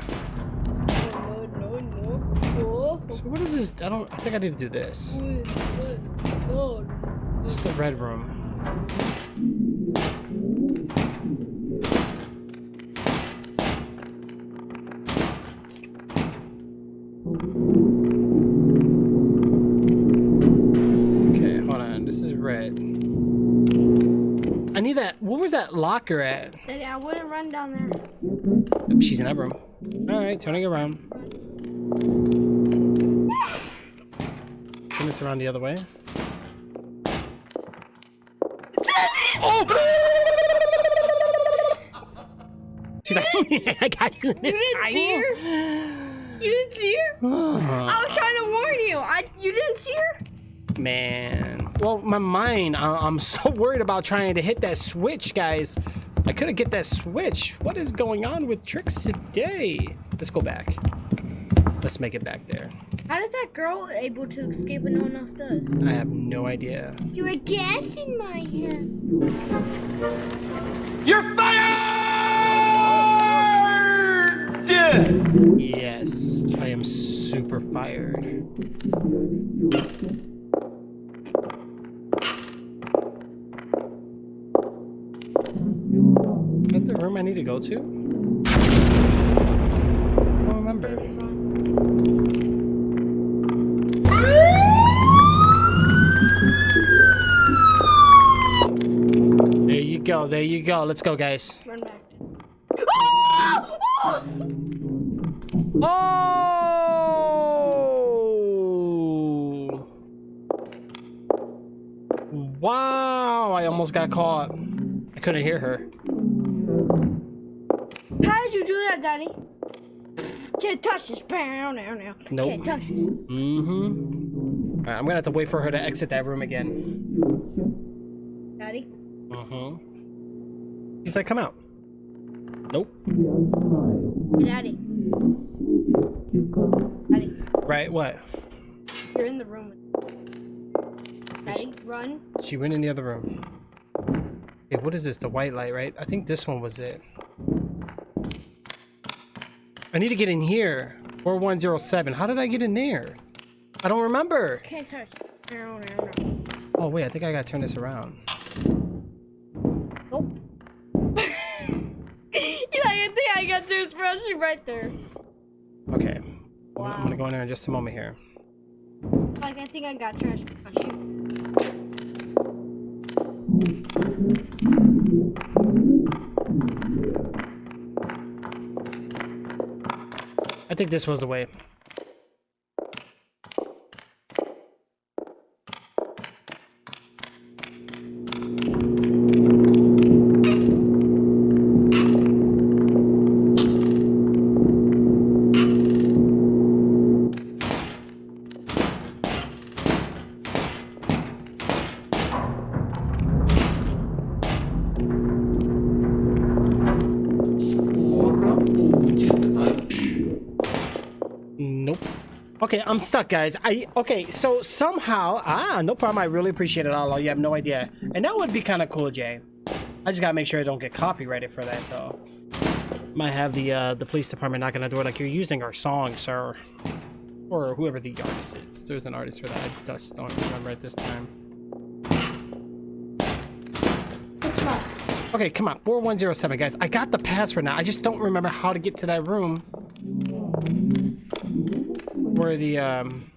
Speaker 2: No.
Speaker 1: So what is this? I think I need to do this.
Speaker 2: No.
Speaker 1: This is the red room. Okay, hold on. This is red. I need that. What was that locker at?
Speaker 2: Daddy, I wouldn't run down there.
Speaker 1: Yep, she's in that room. All right, turning around. Turn this around the other way. Oh! She's like, I got you this
Speaker 2: You didn't see her? You didn't see her? I was trying to warn you. You didn't see her?
Speaker 1: Man. Well, my mind, I'm so worried about trying to hit that switch, guys. I couldn't get that switch. What is going on with tricks today? Let's go back. Let's make it back there.
Speaker 2: How does that girl able to escape when no one else does?
Speaker 1: I have no idea.
Speaker 2: You were gas in my hand.
Speaker 5: You're fired!
Speaker 1: Yes, I am super fired. Is that the room I need to go to? I don't remember. There you go, there you go. Let's go, guys.
Speaker 2: Run back.
Speaker 1: Oh! Wow, I almost got caught. I couldn't hear her.
Speaker 2: How did you do that, Daddy? Can't touch this. Now.
Speaker 1: Nope.
Speaker 2: Can't touch this.
Speaker 1: Mm-hmm. Alright, I'm gonna have to wait for her to exit that room again.
Speaker 2: Daddy?
Speaker 1: Mm-hmm. She's like, come out. Nope.
Speaker 2: Hey, Daddy. Daddy,
Speaker 1: Right, what?
Speaker 2: you're in the room. Daddy, run.
Speaker 1: She went in the other room. Okay, what is this? The white light, right? I think this one was it. I need to get in here. 4107. How did I get in there? I don't remember.
Speaker 2: Can't touch. No.
Speaker 1: Oh, wait, I think I gotta turn this around.
Speaker 2: Nope. I think I got to expression right there.
Speaker 1: Okay.
Speaker 2: Wow.
Speaker 1: I'm gonna go in there in just a moment here.
Speaker 2: Like, I think I got trash. Oh, shoot.
Speaker 1: I think this was the way.
Speaker 3: Скоро будет обед.
Speaker 1: Nope. Okay, I'm stuck, guys. Okay, so somehow, no problem. I really appreciate it, all. You have no idea. And that would be kind of cool, Jay. I just gotta make sure I don't get copyrighted for that, though. Might have the police department knocking on the door like, you're using our song, sir. Or whoever the artist is. There's an artist for that. I just don't remember at this time.
Speaker 4: It's locked.
Speaker 1: Okay, come on. 4107, guys. I got the password now. I just don't remember how to get to that room. Where the, I don't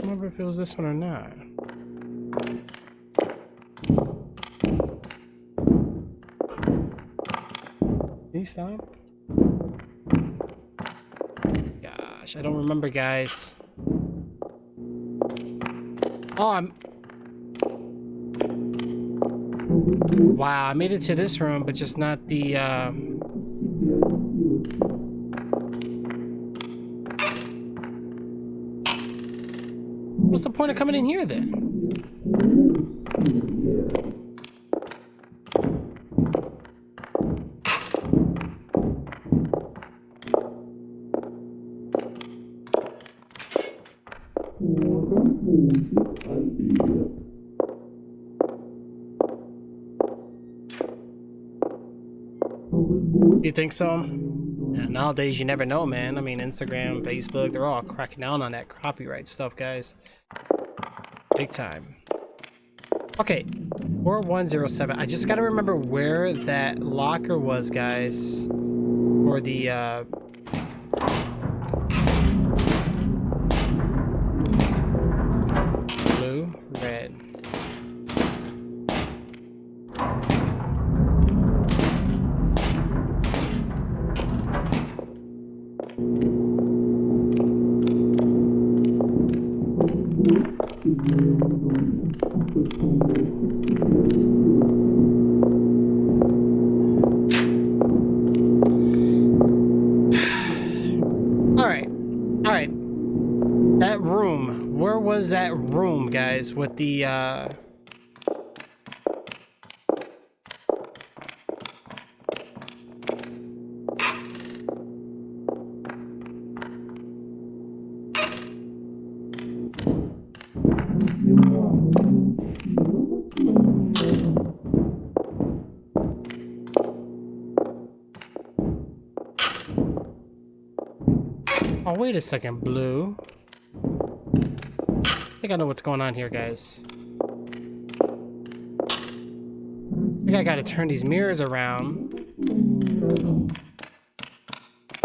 Speaker 1: remember if it was this one or not. Can you stop? Gosh, I don't remember, guys. Oh, wow, I made it to this room, but just not the, What's the point of coming in here, then? You think so? Yeah, nowadays you never know, man. I mean, Instagram, Facebook, they're all cracking down on that copyright stuff, guys. Big time. Okay, 4107. I just gotta remember where that locker was, guys. Or the, blue, red. Alright. That room. Where was that room, guys, with the, Oh, wait a second, blue. I think I know what's going on here, guys. I think I gotta turn these mirrors around.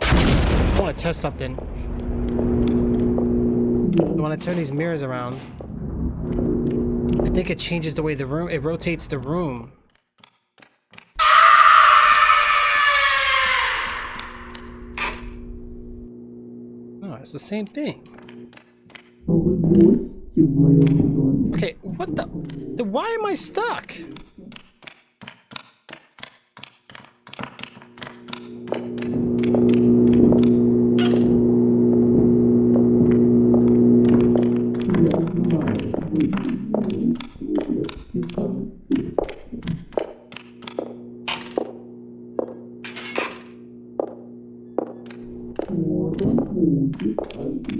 Speaker 1: I wanna test something. When I turn these mirrors around, I think it changes the way the room, it rotates the room. It's the same thing. Okay, what the? Why am I stuck?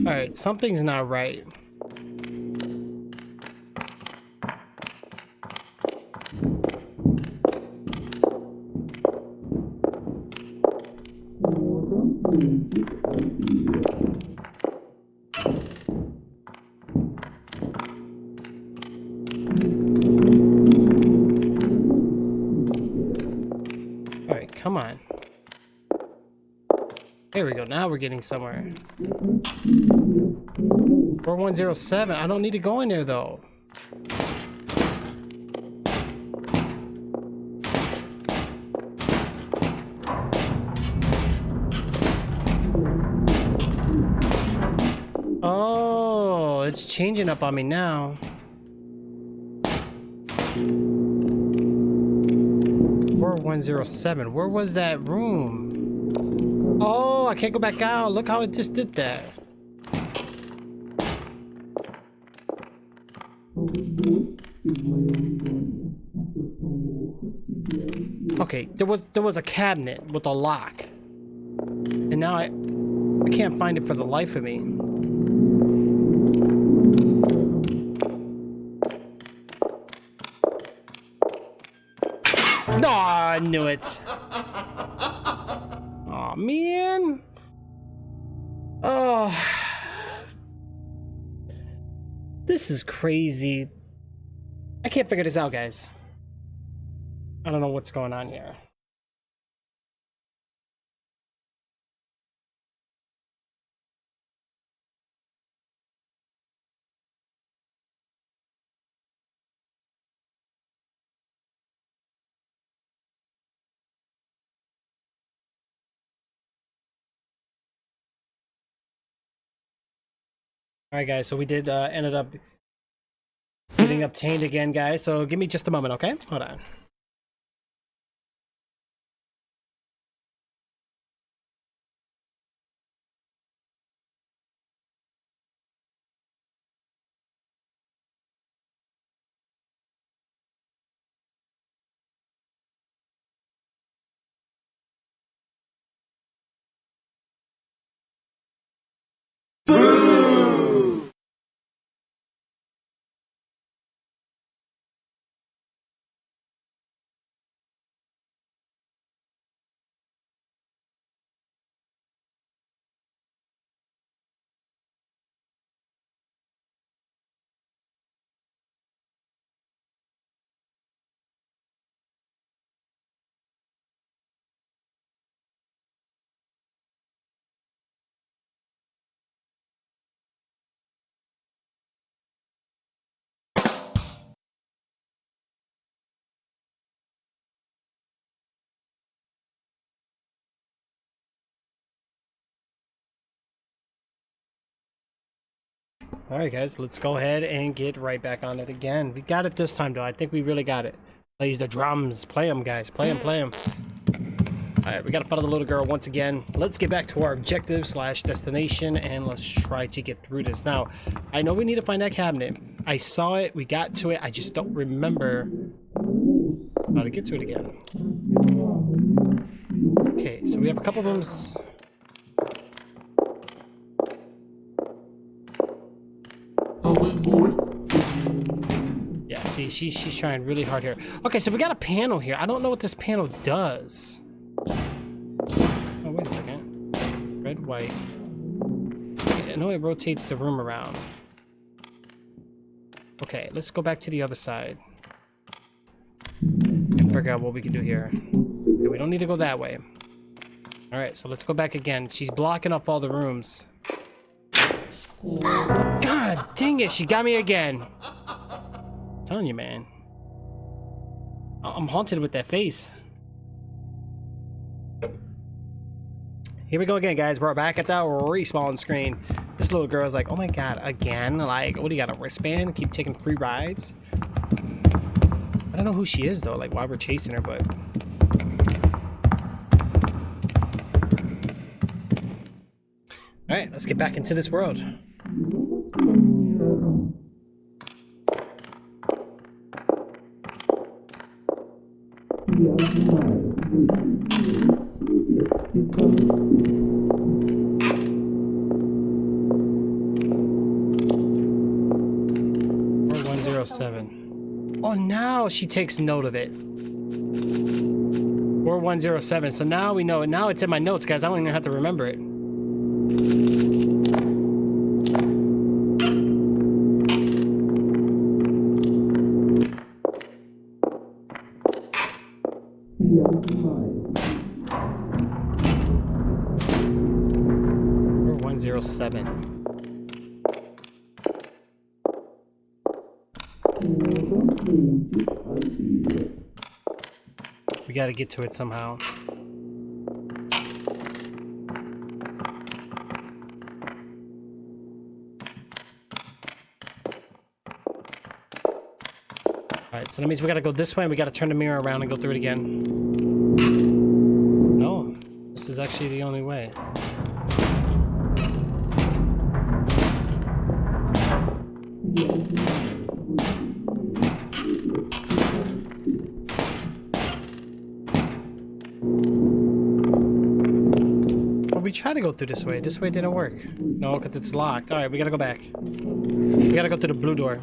Speaker 1: Alright, something's not right. Alright, come on. There we go, now we're getting somewhere. 4107, I don't need to go in there though. Oh, it's changing up on me now. Or 107, where was that room? Oh, I can't go back out. Look how it just did that. Okay, there was a cabinet with a lock. And now I can't find it for the life of me. No, I knew it. man. Oh. This is crazy. I can't figure this out, guys. I don't know what's going on here. Alright guys, so we did ended up getting obtained again, guys. So give me just a moment, okay? Hold on. Alright guys, let's go ahead and get right back on it again. We got it this time though. I think we really got it. Plays the drums. Play them, guys. Play them, play them. Alright, we gotta follow the little girl once again. Let's get back to our objective slash destination and let's try to get through this. Now, I know we need to find that cabinet. I saw it, we got to it, I just don't remember how to get to it again. Okay, so we have a couple rooms. Yeah, see, she's trying really hard here. Okay, so we got a panel here. I don't know what this panel does. Oh, wait a second. Red, white. Okay, I know it rotates the room around. Okay, let's go back to the other side. And figure out what we can do here. Okay, we don't need to go that way. Alright, so let's go back again. She's blocking off all the rooms. God dang it, she got me again. I'm telling you, man. I'm haunted with that face. Here we go again, guys. We're back at that respawn screen. This little girl's like, oh my god, again? Like, what do you got, a wristband? Keep taking free rides? I don't know who she is, though, like, why we're chasing her, but... Alright, let's get back into this world. Or 107. Oh, now she takes note of it. Or 107. So now we know it. Now it's in my notes, guys. I don't even have to remember it. Or 107. We gotta get to it somehow. Alright, so that means we gotta go this way and we gotta turn the mirror around and go through it again. No, this is actually the only way. Well, we tried to go through this way. This way didn't work. No, because it's locked. Alright, we gotta go back. We gotta go through the blue door.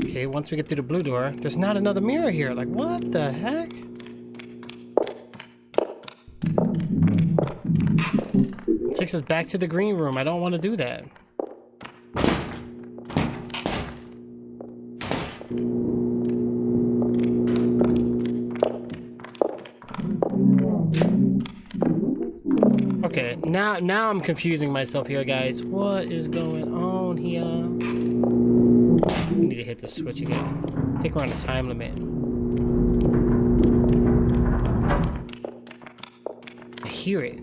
Speaker 1: Okay, once we get through the blue door, there's not another mirror here. Like, what the heck? Takes us back to the green room. I don't want to do that. Okay, now I'm confusing myself here, guys. What is going on here? I need to hit the switch again. I think we're on a time limit. I hear it.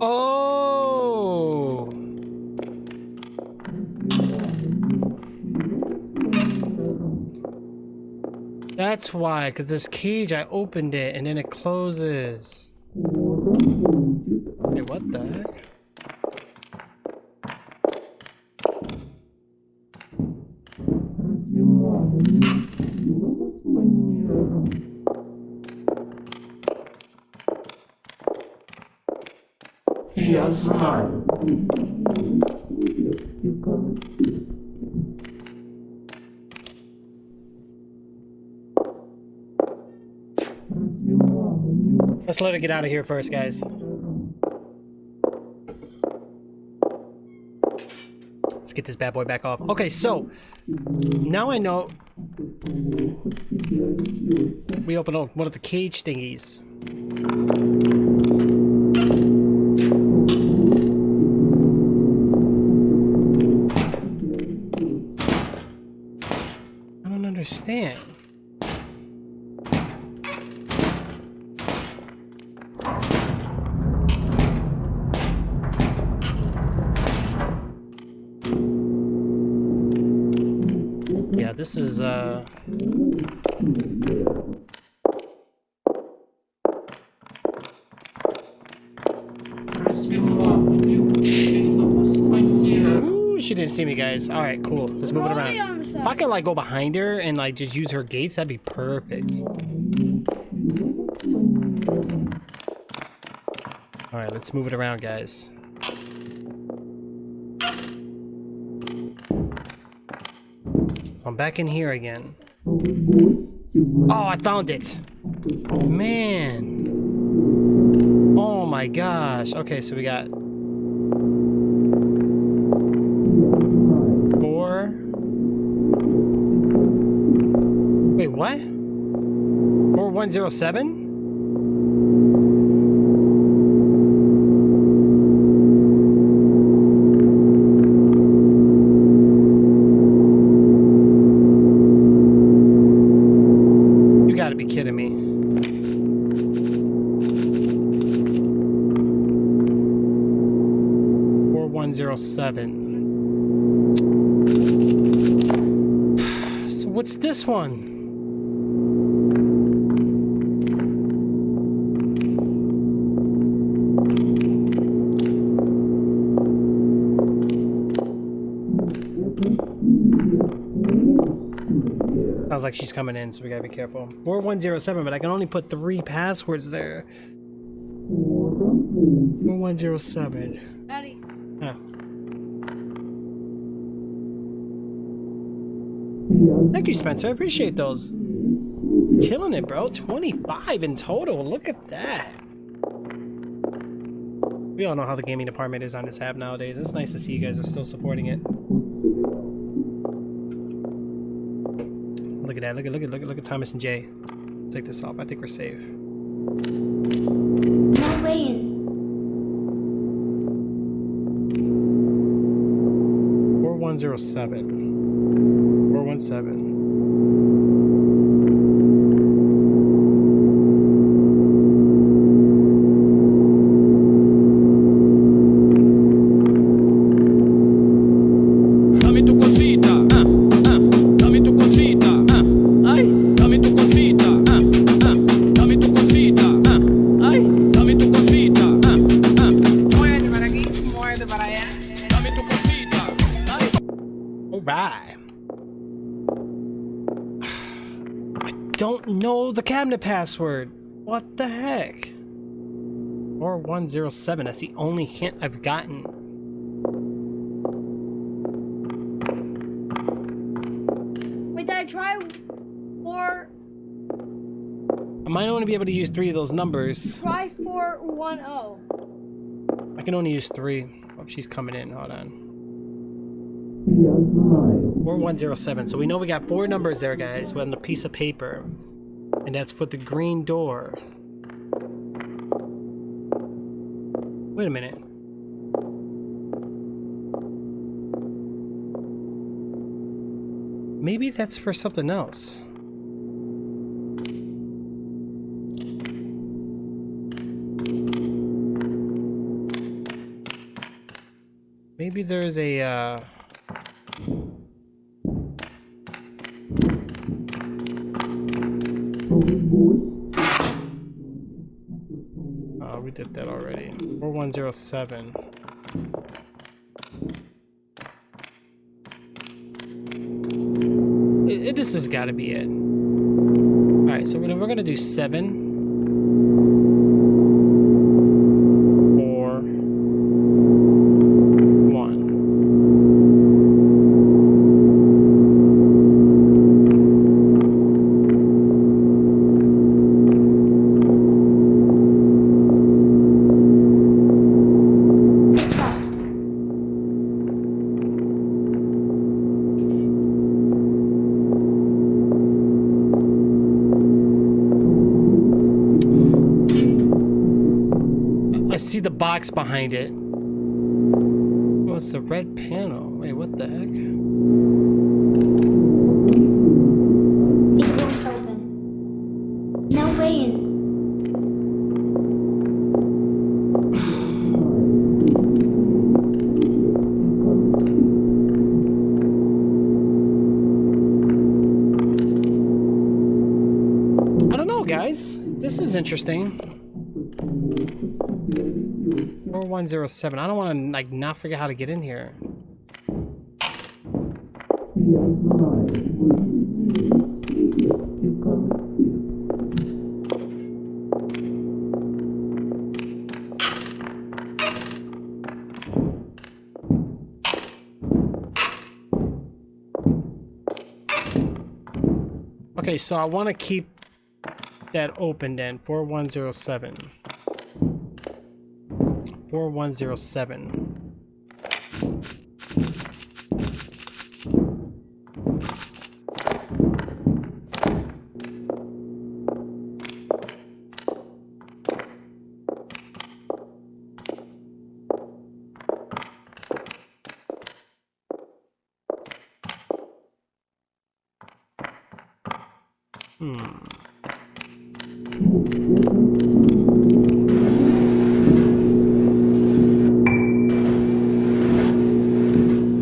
Speaker 1: Oh! That's why, because this cage, I opened it and then it closes. Wait, what the heck?
Speaker 3: Я знаю.
Speaker 1: Let's let it get out of here first, guys. Let's get this bad boy back off. Okay, so now I know we open up one of the cage thingies. I don't understand. Yeah, this is Ooh, she didn't see me, guys. All right, cool. Let's move it
Speaker 2: Probably
Speaker 1: around.
Speaker 2: on the
Speaker 1: If
Speaker 2: side.
Speaker 1: I can like go behind her and like just use her gates, that'd be perfect. All right, let's move it around, guys. So I'm back in here again. Oh, I found it. Man. Oh my gosh. Okay, so we got 4. Wait, what? 4107? You gotta be kidding me. So what's this one? Sounds like she's coming in, so we gotta be careful. 4107, but I can only put 3 passwords there. 4107.
Speaker 2: Daddy.
Speaker 1: Huh. Thank you, Spencer. I appreciate those. Killing it, bro. 25 in total. Look at that. We all know how the gaming department is on this app nowadays. It's nice to see you guys are still supporting it. Look at that. Look at Thomas and Jay. Take this off. I think we're safe.
Speaker 4: No way in.
Speaker 1: 4107. 417.
Speaker 5: Dame tu cosita, dame tu cosita, ay, dame tu cosita, dame tu cosita, ay, dame tu cosita,
Speaker 6: Voy a llevar aquí more
Speaker 5: Dame tu cosita. Ay.
Speaker 1: All right. I don't know the cabinet password. What the heck? 4107. That's the only hint I've gotten.
Speaker 2: Wait, did I try 4?
Speaker 1: I might only be able to use 3 of those numbers.
Speaker 2: Try 410.
Speaker 1: I can only use 3. Oh, she's coming in. Hold on.
Speaker 3: He has smiled.
Speaker 1: 4107. So we know we got 4 numbers there, guys, on a piece of paper. And that's for the green door. Wait a minute. Maybe that's for something else. Maybe there's a oh, we did that already. 4107. This has got to be it. All right, so we're gonna do 7, 4, 1.
Speaker 4: It's locked.
Speaker 1: I see the box behind it. Oh, it's the red panel. Wait, what the heck?
Speaker 4: It won't open. No way in.
Speaker 1: I don't know, guys. This is interesting. 4107. I don't want to like not forget how to get in here.
Speaker 3: He has smiled. You come here.
Speaker 1: Okay, so I want to keep that open then. 4107. 4107.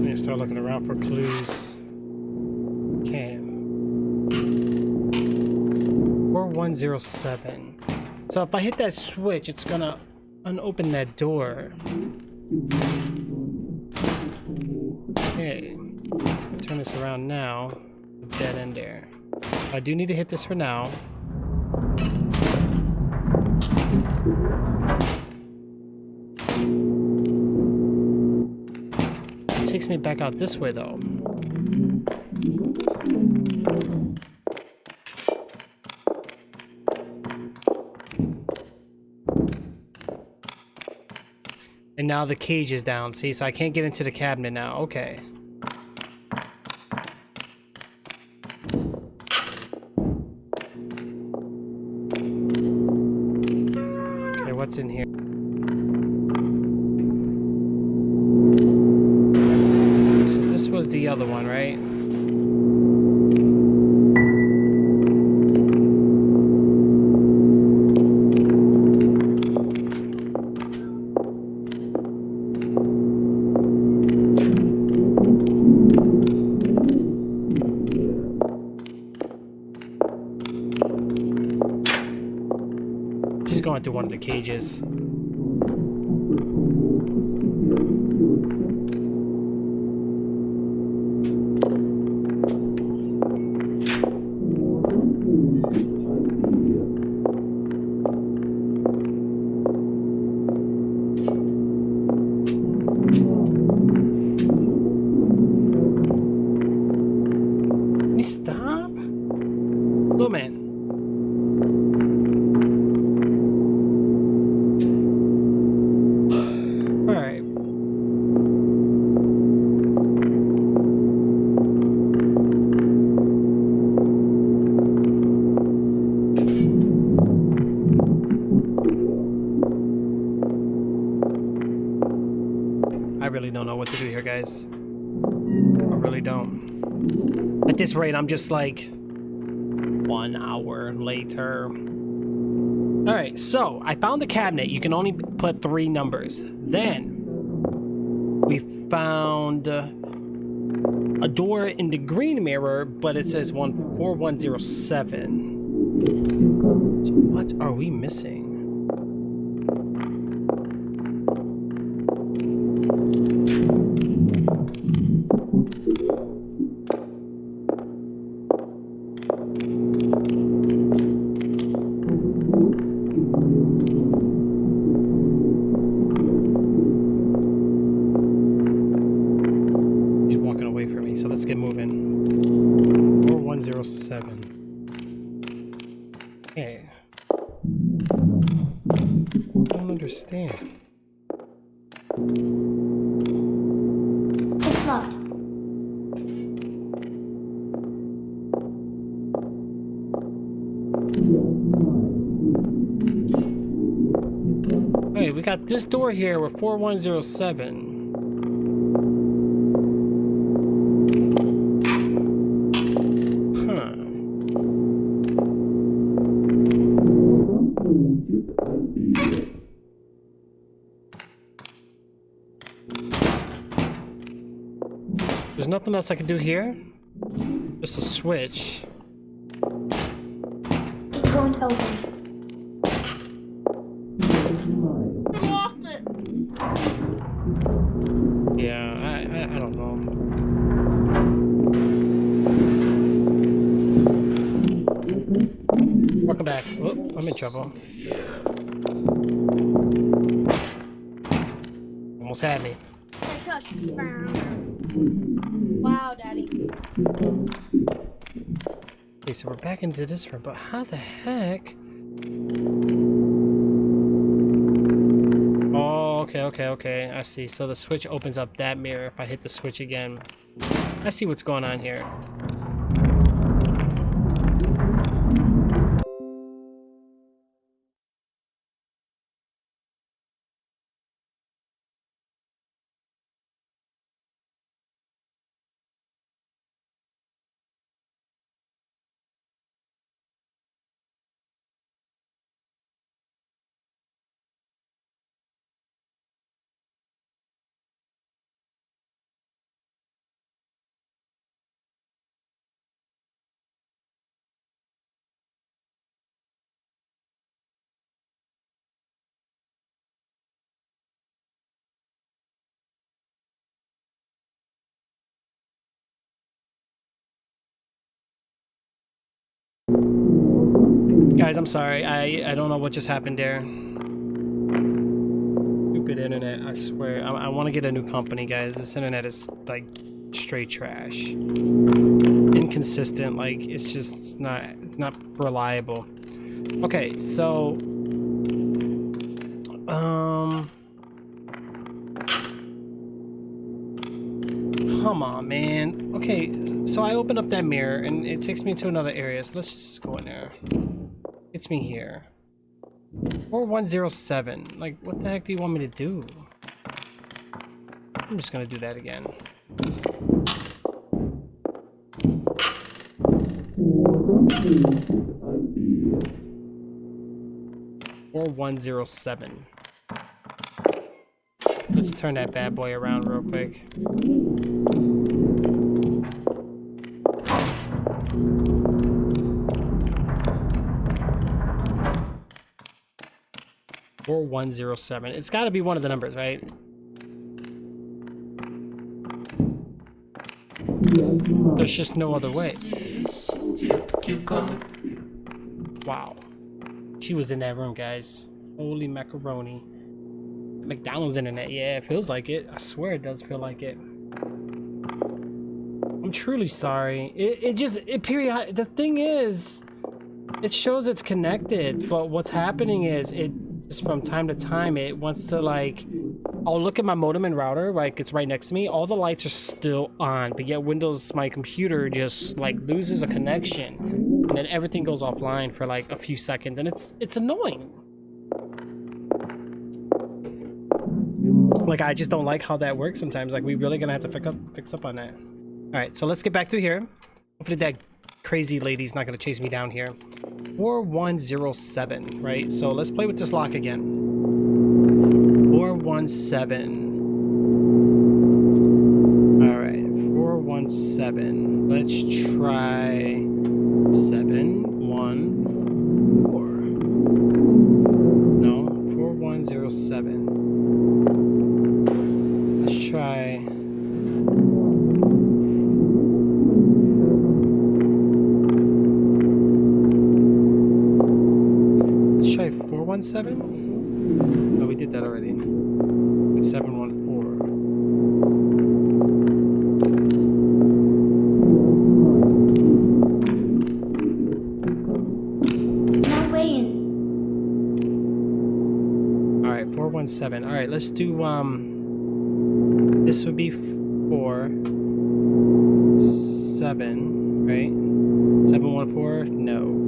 Speaker 1: Let me start looking around for clues. Okay. 4107. So if I hit that switch, it's gonna unopen that door. Okay. Turn this around now. Dead end there. I do need to hit this for now. It takes me back out this way though. And now the cage is down, see? So I can't get into the cabinet now. Okay. Okay, what's in here? So this was the other one, right? She's going through one of the cages. I really don't know what to do here, guys. I really don't. At this rate, I'm just like 1 hour later. All right, so I found the cabinet. You can only put 3 numbers. Then we found a door in the green mirror, but it says 4107. So what are we missing? So let's get moving. 4107. Okay. I don't understand.
Speaker 4: It's locked.
Speaker 1: Hey, we got this door here with 4107. There's nothing else I can do here. Just a switch.
Speaker 4: It won't open.
Speaker 2: I locked it.
Speaker 1: Yeah, I don't know. Welcome back. Oh, I'm in trouble. Almost had me.
Speaker 2: Can't touch it. Wow, Daddy.
Speaker 1: Okay, so we're back into this room, but how the heck? Oh, okay. I see. So the switch opens up that mirror if I hit the switch again. I see what's going on here. Guys, I'm sorry. I don't know what just happened there. Stupid internet, I swear. I want to get a new company, guys. This internet is like straight trash. Inconsistent, like it's just not reliable. Okay, so come on, man. Okay, so I open up that mirror and it takes me to another area. So let's just go in there. It's me here. 4107. Like, what the heck do you want me to do? I'm just gonna do that again. 4107. Let's turn that bad boy around real quick. Or 107. It's got to be one of the numbers, right? There's just no other way. Wow. She was in that room, guys. Holy macaroni. McDonald's internet. Yeah, it feels like it. I swear it does feel like it. I'm truly sorry. It period. The thing is, it shows it's connected, but what's happening is it just from time to time it wants to like. I'll look at my modem and router, like it's right next to me. All the lights are still on, but yet Windows, my computer just like loses a connection, and then everything goes offline for like a few seconds, and it's annoying. Like, I just don't like how that works sometimes. Like, we really gonna have to fix up on that. All right, so let's get back through here. Hopefully that crazy lady's not gonna chase me down here. 4107, right? So let's play with this lock again. 417. All right, 417. Let's try 714. No, 4107. Let's try. Let's try 417. No, we did that already. It's 714.
Speaker 4: No way in.
Speaker 1: All right, 417. All right, let's do this would be 4 7, right? 714. No.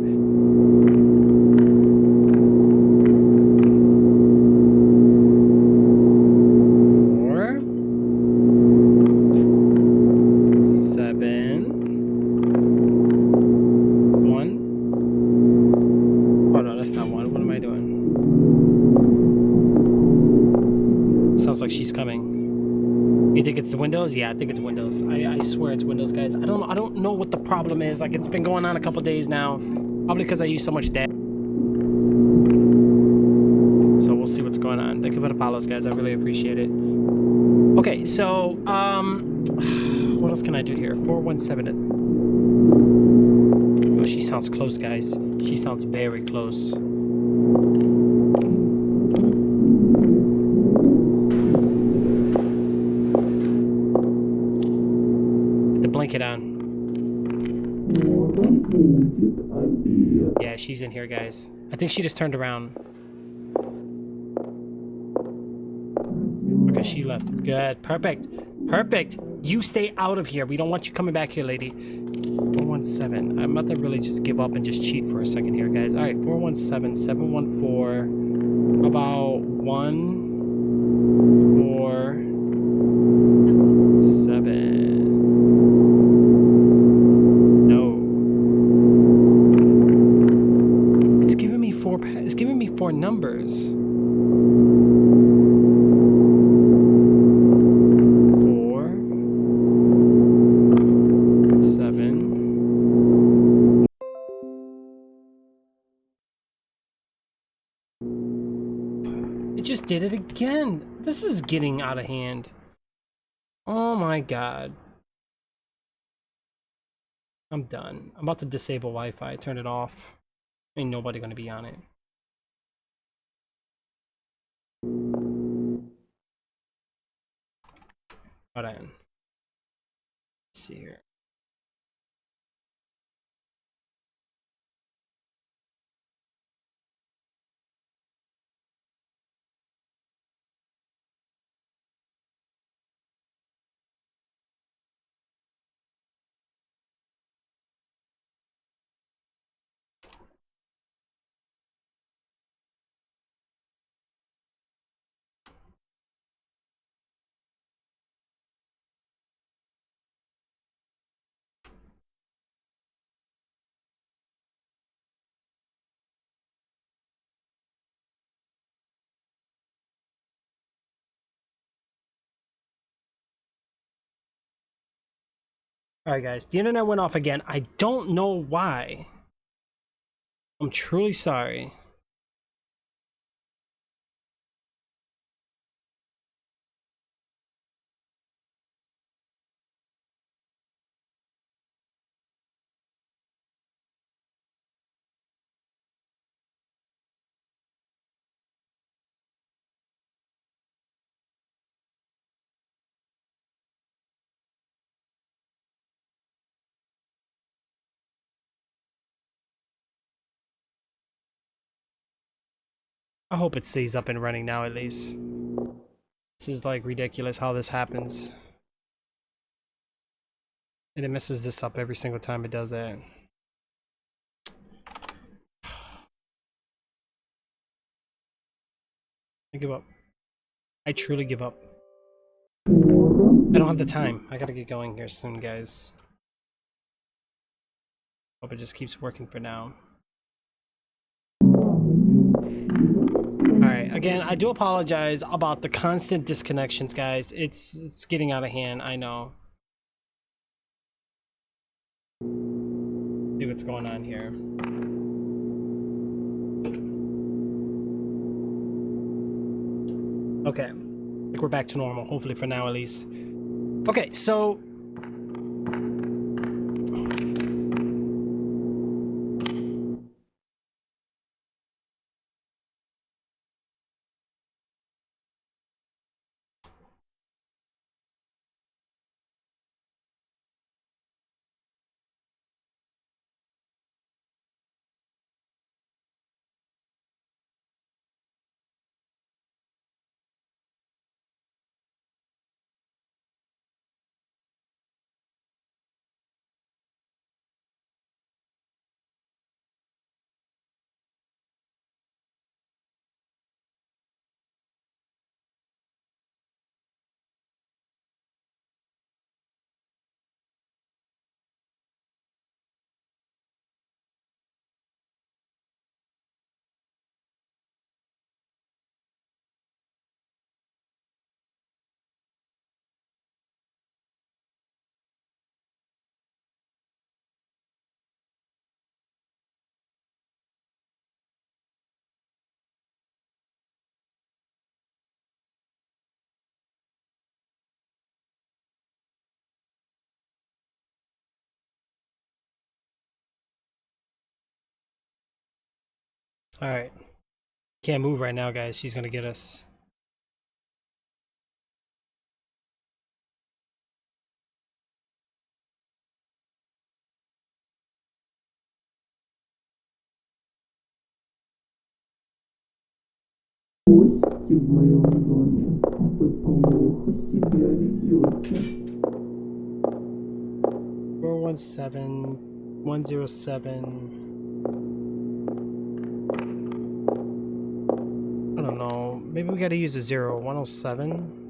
Speaker 1: Like she's coming. You think it's the windows? Yeah, I think it's windows. I swear it's windows, guys. I don't know what the problem is. Like, it's been going on a couple days now. Probably because I use so much data. So we'll see what's going on. Thank you for the follows, guys. I really appreciate it. Okay, so what else can I do here? 417. Oh, she sounds close, guys. She sounds very close. Blanket on. Yeah, she's in here, guys. I think she just turned around. Okay, she left. Good. Perfect. Perfect. You stay out of here. We don't want you coming back here, lady. 417. I'm about to really just give up and just cheat for a second here, guys. All right, 417, 714. How about 147? It's giving me 4 numbers. 4 7. It just did it again. This is getting out of hand. Oh my god. I'm done. I'm about to disable Wi-Fi. Turn it off. Ain't nobody gonna be on it. Hold on. Let's see here. Alright guys, the internet went off again. I don't know why. I'm truly sorry. I hope it stays up and running now at least. This is like ridiculous how this happens. And it messes this up every single time it does that. I give up. I truly give up. I don't have the time. I gotta get going here soon, guys. Hope it just keeps working for now. Alright, again, I do apologize about the constant disconnections, guys. It's getting out of hand, I know. See what's going on here. Okay. I think we're back to normal, hopefully for now at least. Okay, so alright. Can't move right now, guys. She's gonna get us.
Speaker 3: Гости в моем доме, вы плохо себя ведете.
Speaker 1: 417 107. I don't know. Maybe we gotta use a 0. 107.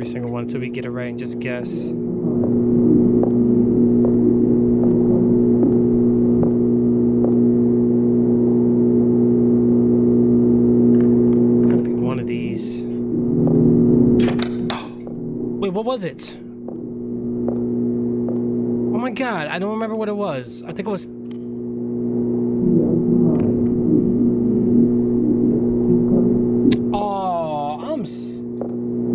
Speaker 1: Single one until we get it right and just guess. Gotta be one of these. Wait, what was it? Oh my god, I don't remember what it was. I think it was. Oh,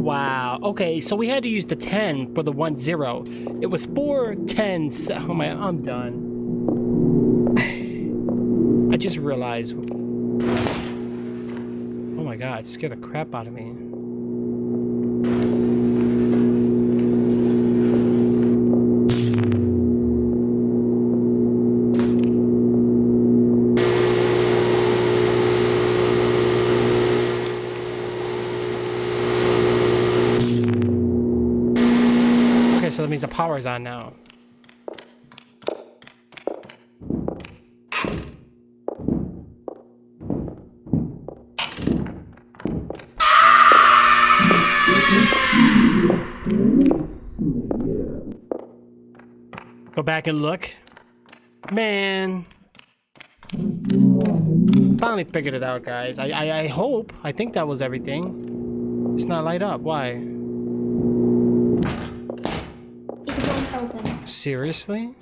Speaker 1: wow. Okay, so we had to use the 10 for the 10. It was 4 10s. Oh my, I'm done. I just realized. Oh my god, it scared the crap out of me. So that means the power is on now. Go back and look. Man. Finally figured it out, guys. I hope. I think that was everything. It's not light up. Why? Seriously?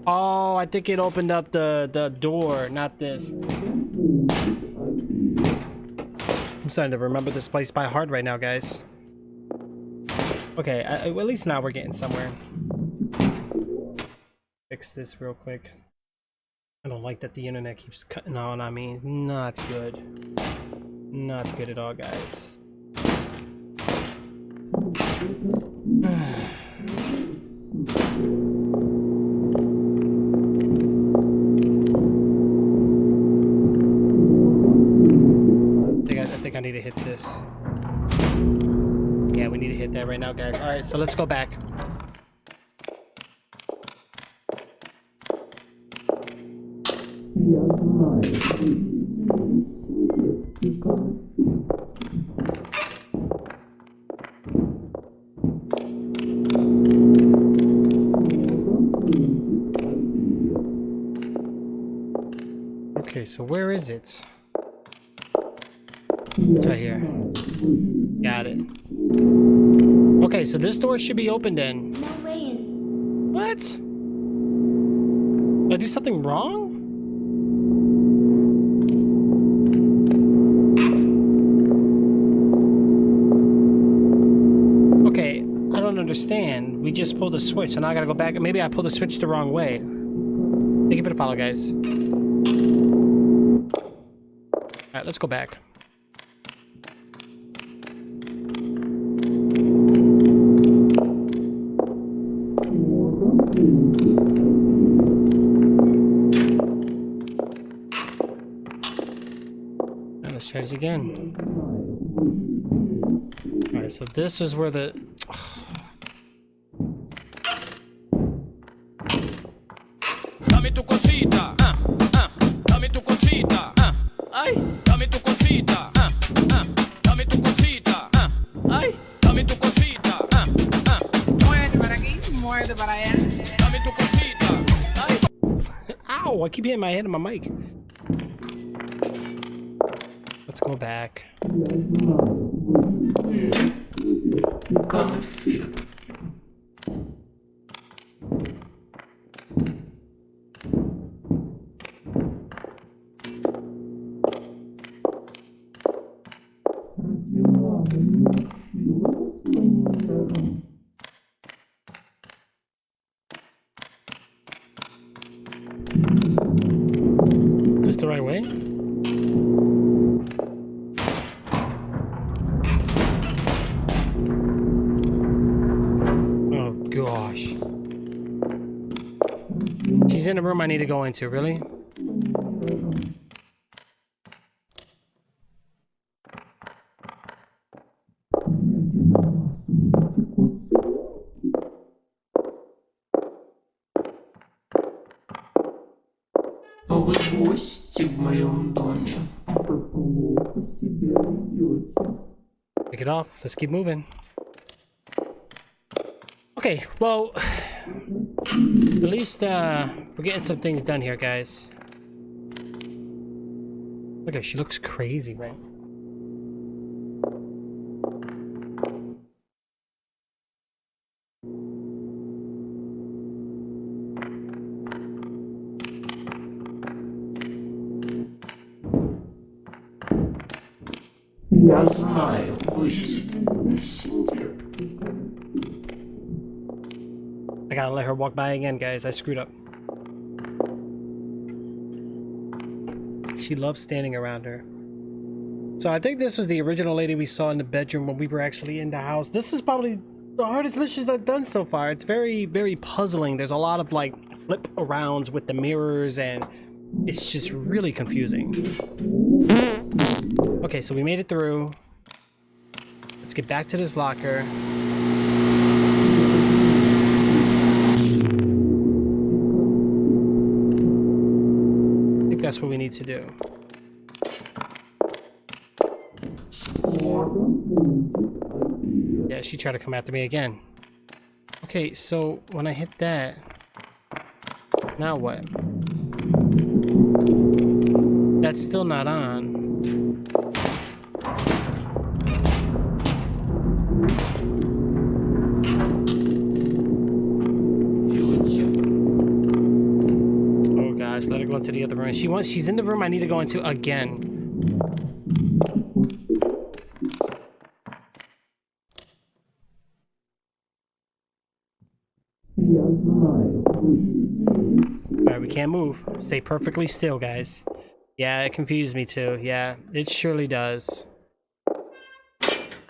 Speaker 1: Oh, I think it opened up the door, not this. I'm starting to remember this place by heart right now, guys. Okay, at least now we're getting somewhere. Fix this real quick. I don't like that the internet keeps cutting out on me. Not good. not good at all, guys. I think I need to hit this. Yeah, we need to hit that right now, guys. All right, so let's go back.
Speaker 3: Я знаю, вы здесь,
Speaker 1: Okay, so where is it? It's right here. Got it. Okay, so this door should be open then.
Speaker 4: No way in.
Speaker 1: What? Did I do something wrong? Okay, I don't understand. We just pulled the switch, so now I gotta go back. Maybe I pulled the switch the wrong way. Thank you for the follow, guys. Alright, let's go back. And let's try this again. Alright, so this is where the...
Speaker 5: Dame tu cosita, dame tu cosita, ay, dame tu cosita, dame tu cosita, ay, dame tu cosita,
Speaker 6: Muévete para aquí, muévete para allá.
Speaker 5: dame tu cosita, ay.
Speaker 1: Ow! I keep hitting my head on my mic. Let's go back.
Speaker 3: конфет. Разве мама не учила вас манерам?
Speaker 1: Is this the right way? Oh gosh. She's in the room I need to go into, really?
Speaker 3: Вы гости в моем доме. Вы плохо себя ведете.
Speaker 1: Pick it off. Let's keep moving. Okay, well, at least we're getting some things done here, guys. Look at her, she looks crazy, right?
Speaker 3: Я знаю, вы извинились.
Speaker 1: I gotta let her walk by again, guys. I screwed up. She loves standing around her. So I think this was the original lady we saw in the bedroom when we were actually in the house. This is probably the hardest missions I've done so far. It's very, very puzzling. There's a lot of like flip arounds with the mirrors and it's just really confusing. Okay, so we made it through. Let's get back to this locker. I think that's what we need to do. Yeah, she tried to come after me again. Okay, so when I hit that, now what? That's still not on. Oh gosh, let her go into the other room. She's in the room I need to go into again.
Speaker 3: Я знаю, вы здесь.
Speaker 1: Alright, we can't move. Stay perfectly still, guys. Yeah, it confused me too. Yeah, it surely does.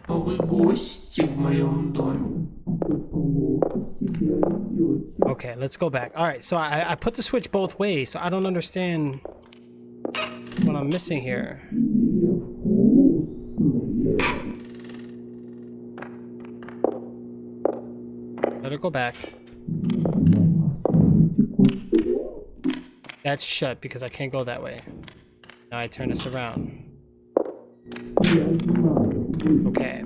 Speaker 3: А вы гости в моем доме. Вы плохо себя ведете.
Speaker 1: Okay, let's go back. All right, so I put the switch both ways, so I don't understand what I'm missing here. Let her go back. That's shut because I can't go that way. Now I turn this around. Okay.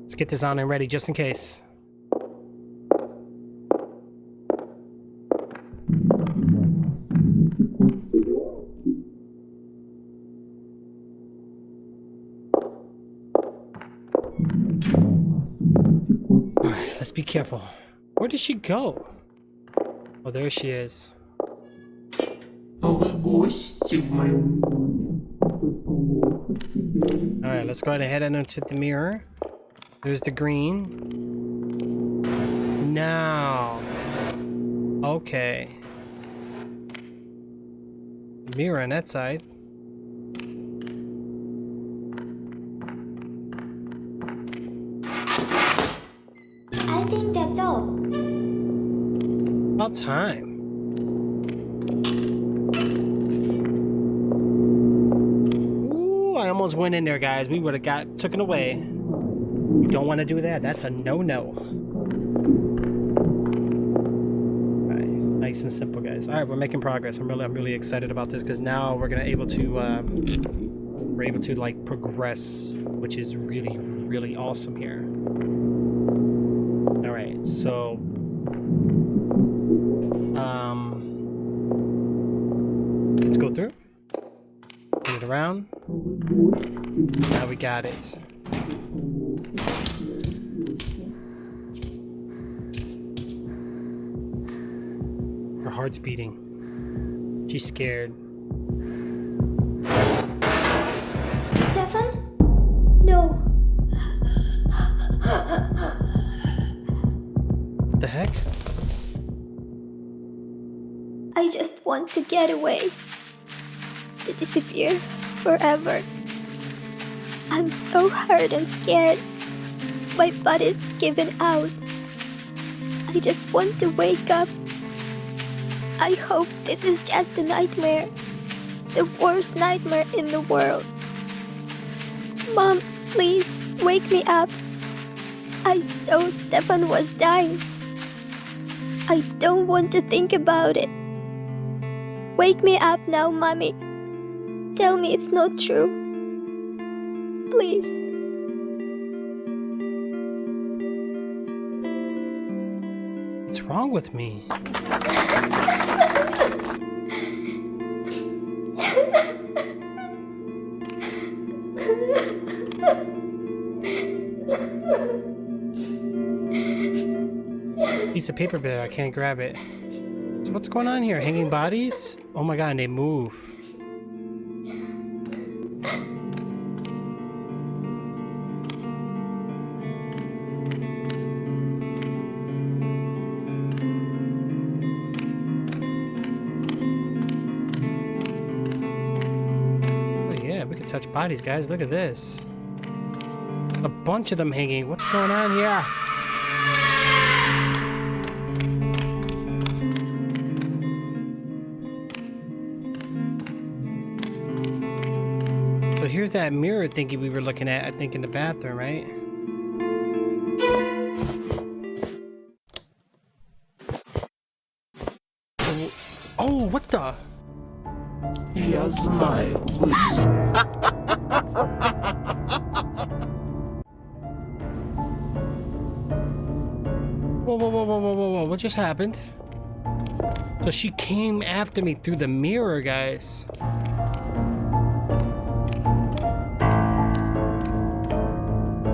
Speaker 1: Let's get this on and ready just in case. Alright, let's be careful. Where did she go? Oh, there she is.
Speaker 3: А вы гости в моем доме. Вы плохо себя ведете.
Speaker 1: Alright, let's go ahead and head into the mirror. There's the green. Now. Okay. Mirror on that side.
Speaker 4: I think that's all.
Speaker 1: About time. Ooh, I almost went in there, guys. We would have got taken away. You don't want to do that. That's a no-no. Alright, nice and simple, guys. Alright, we're making progress. I'm really excited about this because now we're gonna able to like progress, which is really awesome here. Alright, so let's go through. Turn it around. Now we got it. Her heart's beating. She's scared.
Speaker 4: Stefan? No.
Speaker 1: What the heck?
Speaker 4: I just want to get away. To disappear forever. I'm so hurt and scared. My body's given out. I just want to wake up. I hope this is just a nightmare. The worst nightmare in the world. Mom, please wake me up. I saw Stefan was dying. I don't want to think about it. Wake me up now, Mommy. Tell me it's not true. Please.
Speaker 1: What's wrong with me? Piece of paper there, I can't grab it. So what's going on here? Hanging bodies? Oh my god, and they move. Oh yeah, we can touch bodies, guys. Look at this. A bunch of them hanging. What's going on here? So here's that mirror thingy we were looking at, I think, in the bathroom, right? Oh, what the?
Speaker 3: Я знаю, вы...
Speaker 1: Whoa, what just happened? So she came after me through the mirror, guys.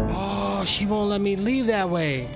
Speaker 1: Oh, she won't let me leave that way.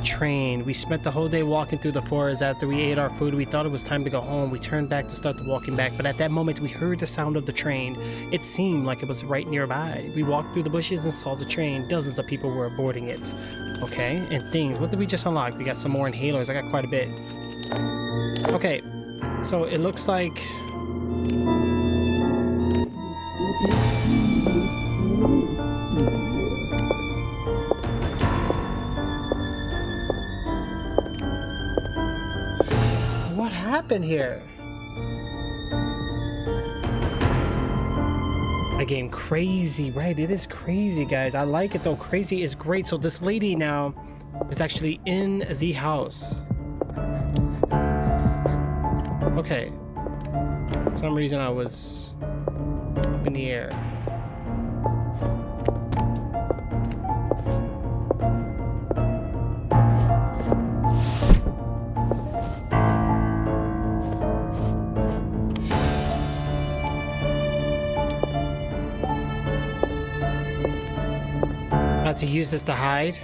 Speaker 1: train. We spent the whole day walking through the forest. After we ate our food, we thought it was time to go home. We turned back to start the walking back, but at that moment we heard the sound of the train. It seemed like it was right nearby. We walked through the bushes and saw the train. Dozens of people were boarding it. Okay, and things. What did we just unlock? We got some more inhalers. I got quite a bit. Okay, so it looks like... What happened here? Again, crazy, right? It is crazy, guys. I like it though. Crazy is great. So this lady now is actually in the house. Okay. For some reason I was up in the air. About to use this to hide.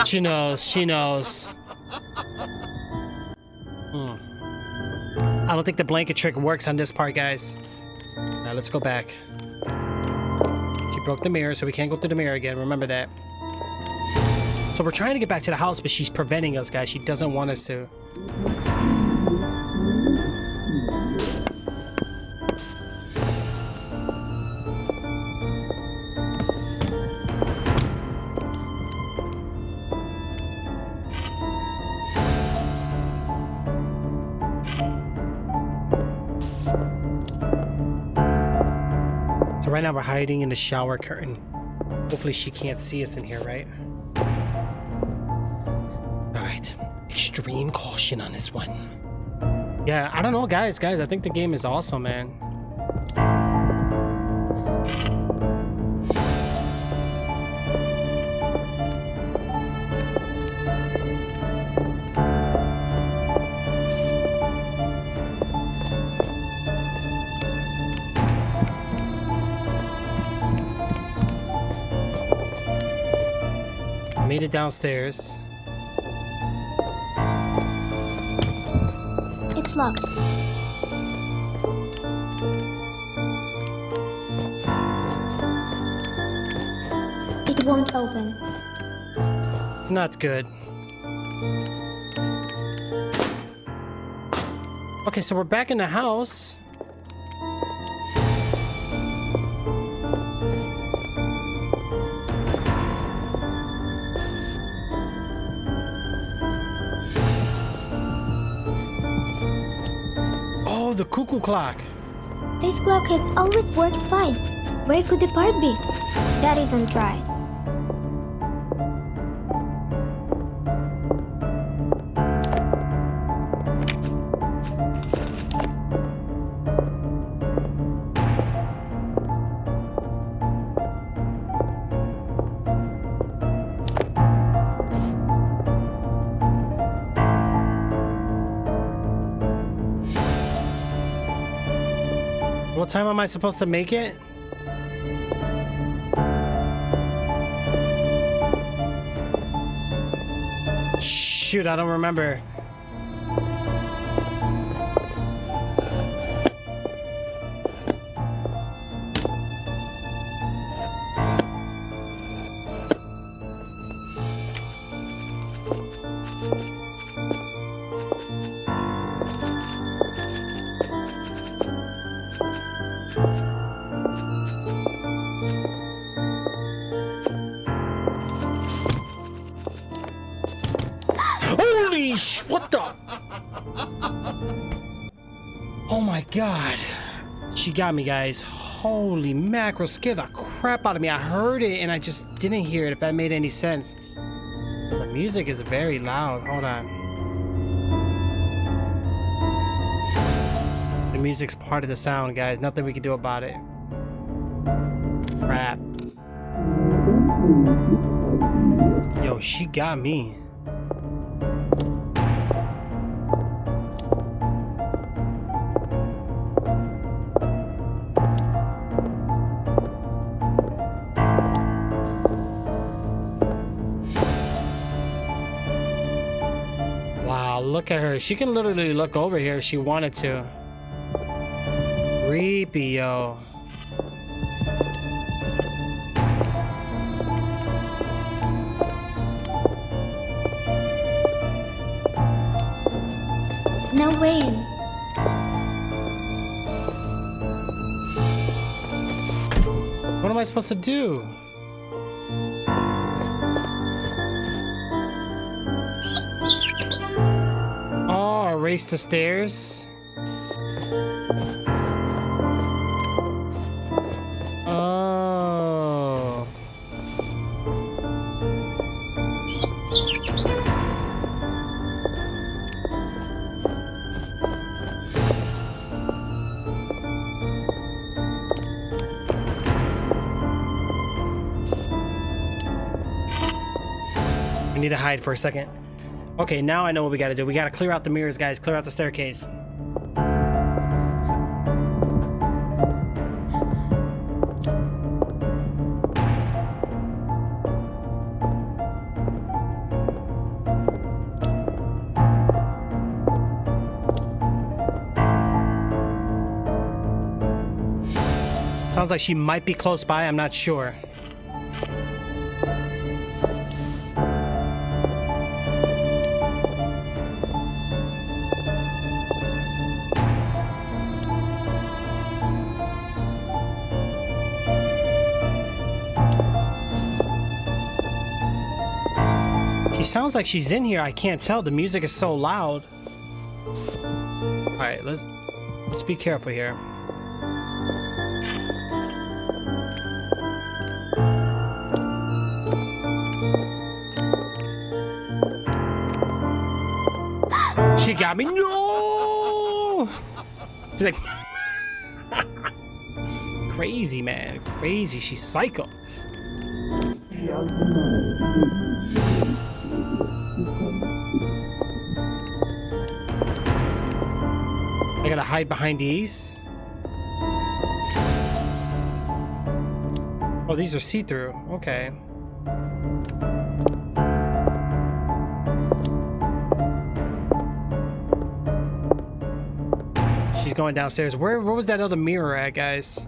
Speaker 1: She knows, she knows. I don't think the blanket trick works on this part, guys. Now let's go back. She broke the mirror, so we can't go through the mirror again. Remember that. So we're trying to get back to the house, but she's preventing us, guys. She doesn't want us to. So right now we're hiding in the shower curtain. Hopefully she can't see us in here, right? Alright. Extreme caution on this one. Yeah, I don't know, guys. I think the game is awesome, man. Made it downstairs.
Speaker 4: It's locked. It won't open.
Speaker 1: Not good. Okay, so we're back in the house. Oh, the cuckoo clock.
Speaker 4: This clock has always worked fine. Where could the part be? That isn't right.
Speaker 1: What time am I supposed to make it? Shoot, I don't remember. What the? Oh my god. She got me, guys. Holy mackerel. Scared the crap out of me. I heard it and I just didn't hear it, if that made any sense. The music is very loud. Hold on. The music's part of the sound, guys. Nothing we can do about it. Crap. Yo, she got me. Wow, look at her. She can literally look over here if she wanted to. Creepy, yo.
Speaker 4: No way.
Speaker 1: What am I supposed to do? Oh, erase the stairs. Oh. We need to hide for a second. Okay, now I know what we gotta do. We gotta clear out the mirrors, guys. Clear out the staircase. Sounds like she might be close by. I'm not sure. She sounds like she's in here. I can't tell. The music is so loud. All right, let's be careful here. She got me. No! She's like crazy, man. Crazy. She's psycho. I gotta hide behind these. Oh, these are see-through. Okay. She's going downstairs. Where was that other mirror at, guys?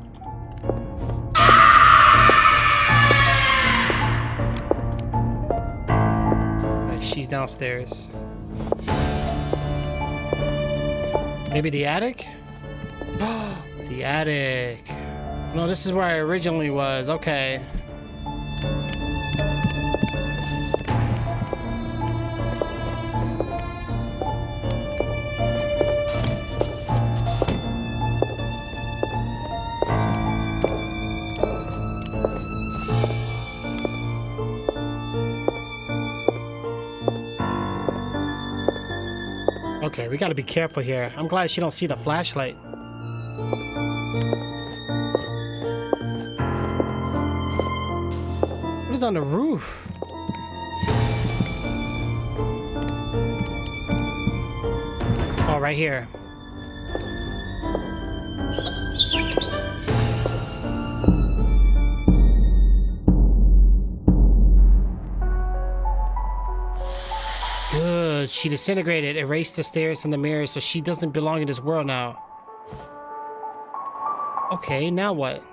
Speaker 1: Right, she's downstairs. Maybe the attic? The attic. No, this is where I originally was. Okay. Okay, we gotta be careful here. I'm glad she don't see the flashlight. What is on the roof? Oh, right here. Good. She disintegrated, erased the stairs and the mirrors, so she doesn't belong in this world now. Okay, now what?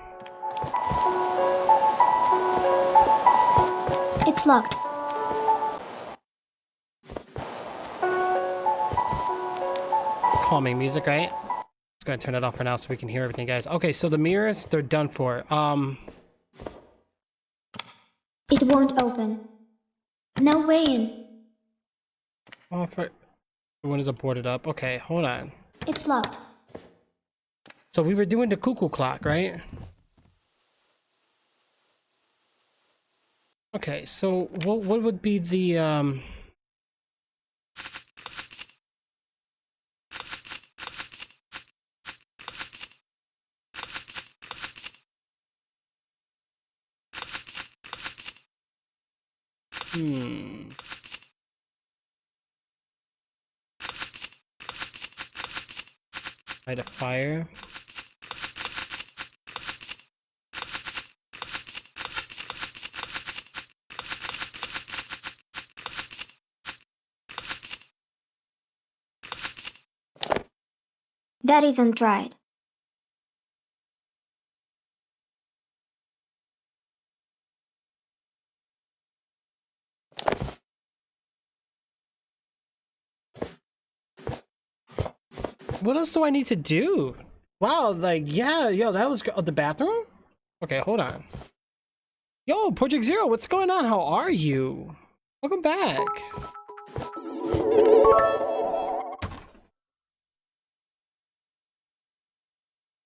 Speaker 4: It's locked.
Speaker 1: Calming music, right? Let's go ahead and turn it off for now so we can hear everything, guys. Okay, so the mirrors, they're done for.
Speaker 4: It won't open. No way in.
Speaker 1: Oh, for the windows are boarded up. Okay, hold on.
Speaker 4: It's locked.
Speaker 1: So we were doing the cuckoo clock, right? Okay, so what would be the Light a fire.
Speaker 4: That isn't right.
Speaker 1: What else do I need to do? Wow, like, yeah, yo, that was the bathroom? Okay, hold on. Yo, Project Zero, what's going on? How are you? Welcome back.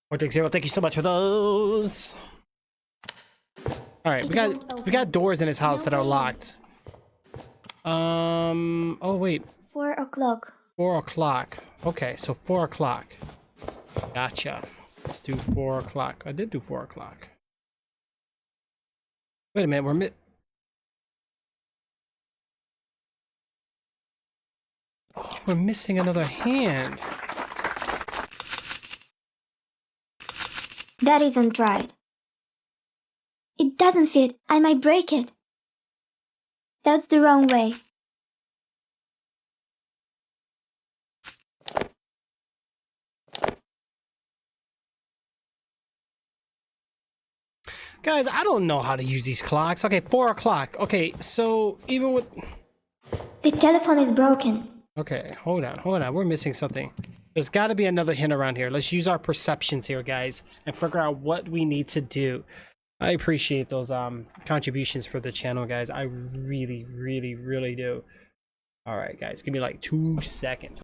Speaker 1: Project Zero, thank you so much for those. All right, we got doors in his house that are locked. Oh wait.
Speaker 4: 4 o'clock.
Speaker 1: 4 o'clock. Okay, so 4 o'clock. Gotcha. Let's do 4 o'clock. I did do 4 o'clock. Wait a minute, we're missing another hand.
Speaker 4: That isn't right. It doesn't fit. I might break it. That's the wrong way.
Speaker 1: Guys, I don't know how to use these clocks. Okay, 4 o'clock. Okay, so even with...
Speaker 4: The telephone is broken.
Speaker 1: Okay, hold on. We're missing something. There's got to be another hint around here. Let's use our perceptions here, guys, and figure out what we need to do. I appreciate those contributions for the channel, guys. I really, really, really do. All right, guys, give me like 2 seconds.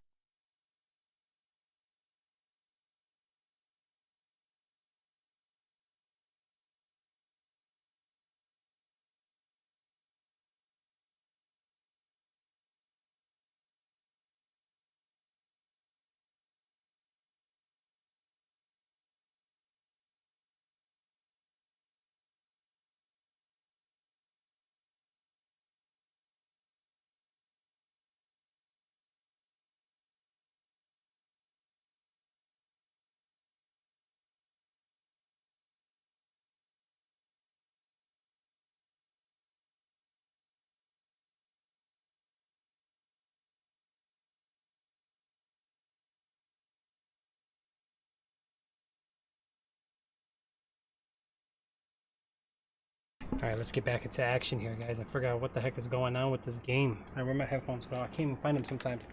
Speaker 1: Alright, let's get back into action here, guys. I forgot what the heck is going on with this game. Where my headphones go. I can't even find them sometimes.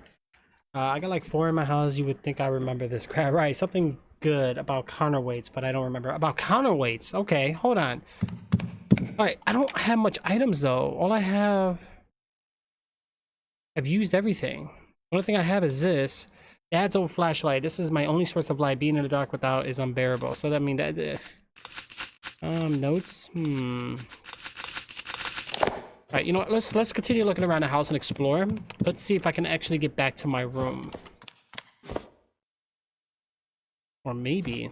Speaker 1: I got like 4 in my house. You would think I remember this crap. Right, something good about counterweights, but I don't remember. About counterweights. Okay, hold on. Alright, I don't have much items though. All I have... I've used everything. The only thing I have is this. Dad's old flashlight. This is my only source of light. Being in the dark without is unbearable. So that means that... notes. Alright, you know what? Let's continue looking around the house and explore. Let's see if I can actually get back to my room. Or maybe...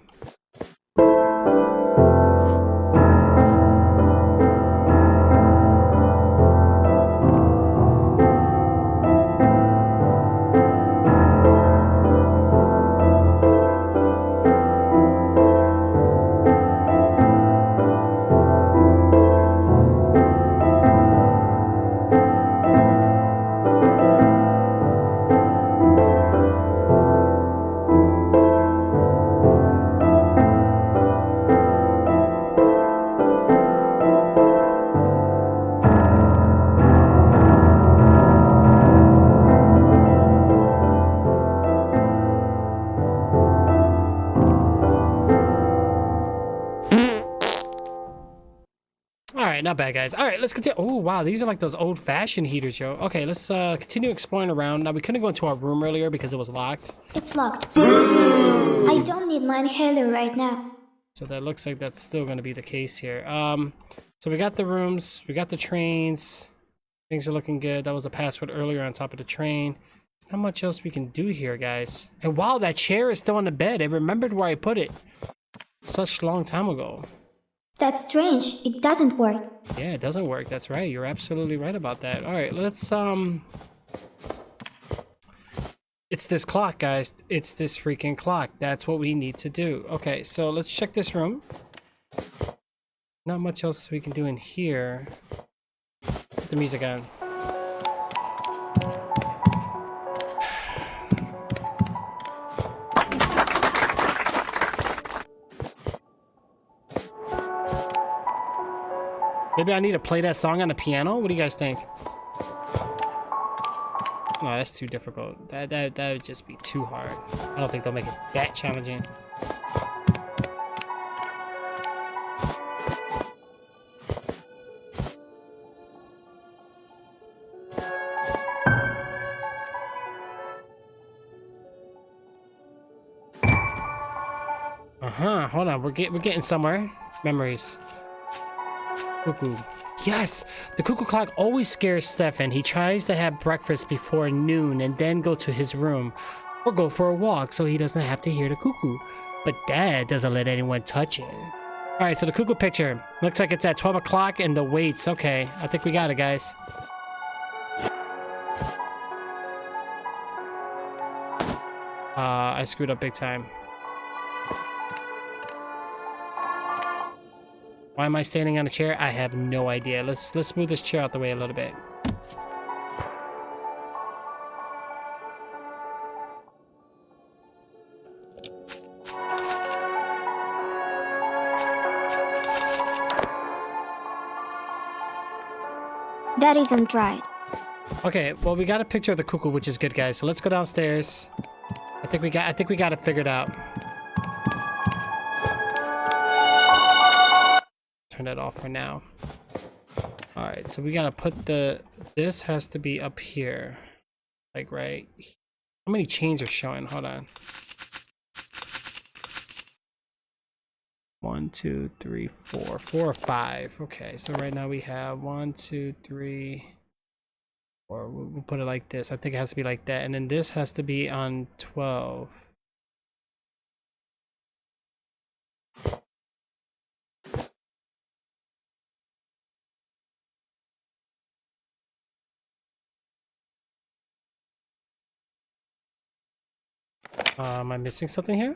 Speaker 1: Not bad, guys. All right, let's continue. Oh, wow. These are like those old-fashioned heaters, yo. Okay, let's continue exploring around. Now, we couldn't go into our room earlier because it was locked.
Speaker 4: It's locked. I don't need my inhaler right now.
Speaker 1: So that looks like that's still going to be the case here. So we got the rooms. We got the trains. Things are looking good. That was a password earlier on top of the train. There's not much else we can do here, guys. And wow, that chair is still on the bed. I remembered where I put it. Such a long time ago.
Speaker 4: That's strange. It doesn't work.
Speaker 1: Yeah, it doesn't work. That's right. You're absolutely right about that. All right, let's it's this clock, guys. It's this freaking clock. That's what we need to do. Okay, so let's check this room. Not much else we can do in here. Put the music on. Maybe I need to play that song on the piano? What do you guys think? No, that's too difficult. That would just be too hard. I don't think they'll make it that challenging. Hold on. We're getting somewhere. Memories. Cuckoo. Yes! The cuckoo clock always scares Stefan. He tries to have breakfast before noon and then go to his room or go for a walk so he doesn't have to hear the cuckoo. But Dad doesn't let anyone touch it. Alright, so the cuckoo picture. Looks like it's at 12 o'clock and the weights. Okay, I think we got it, guys. I screwed up big time. Why am I standing on a chair? I have no idea. Let's move this chair out the way a little bit.
Speaker 4: That isn't right.
Speaker 1: Okay, well we got a picture of the cuckoo, which is good, guys. So let's go downstairs. I think we got it figured out. Turn it off for now. All right, so we gotta put this has to be up here, like right. How many chains are showing? Hold on. 1, 2, 3, 4, 4 or 5. Okay, so right now we have 1, 2, 3, 4. We'll put it like this. I think it has to be like that, and then this has to be on 12. Am I missing something here?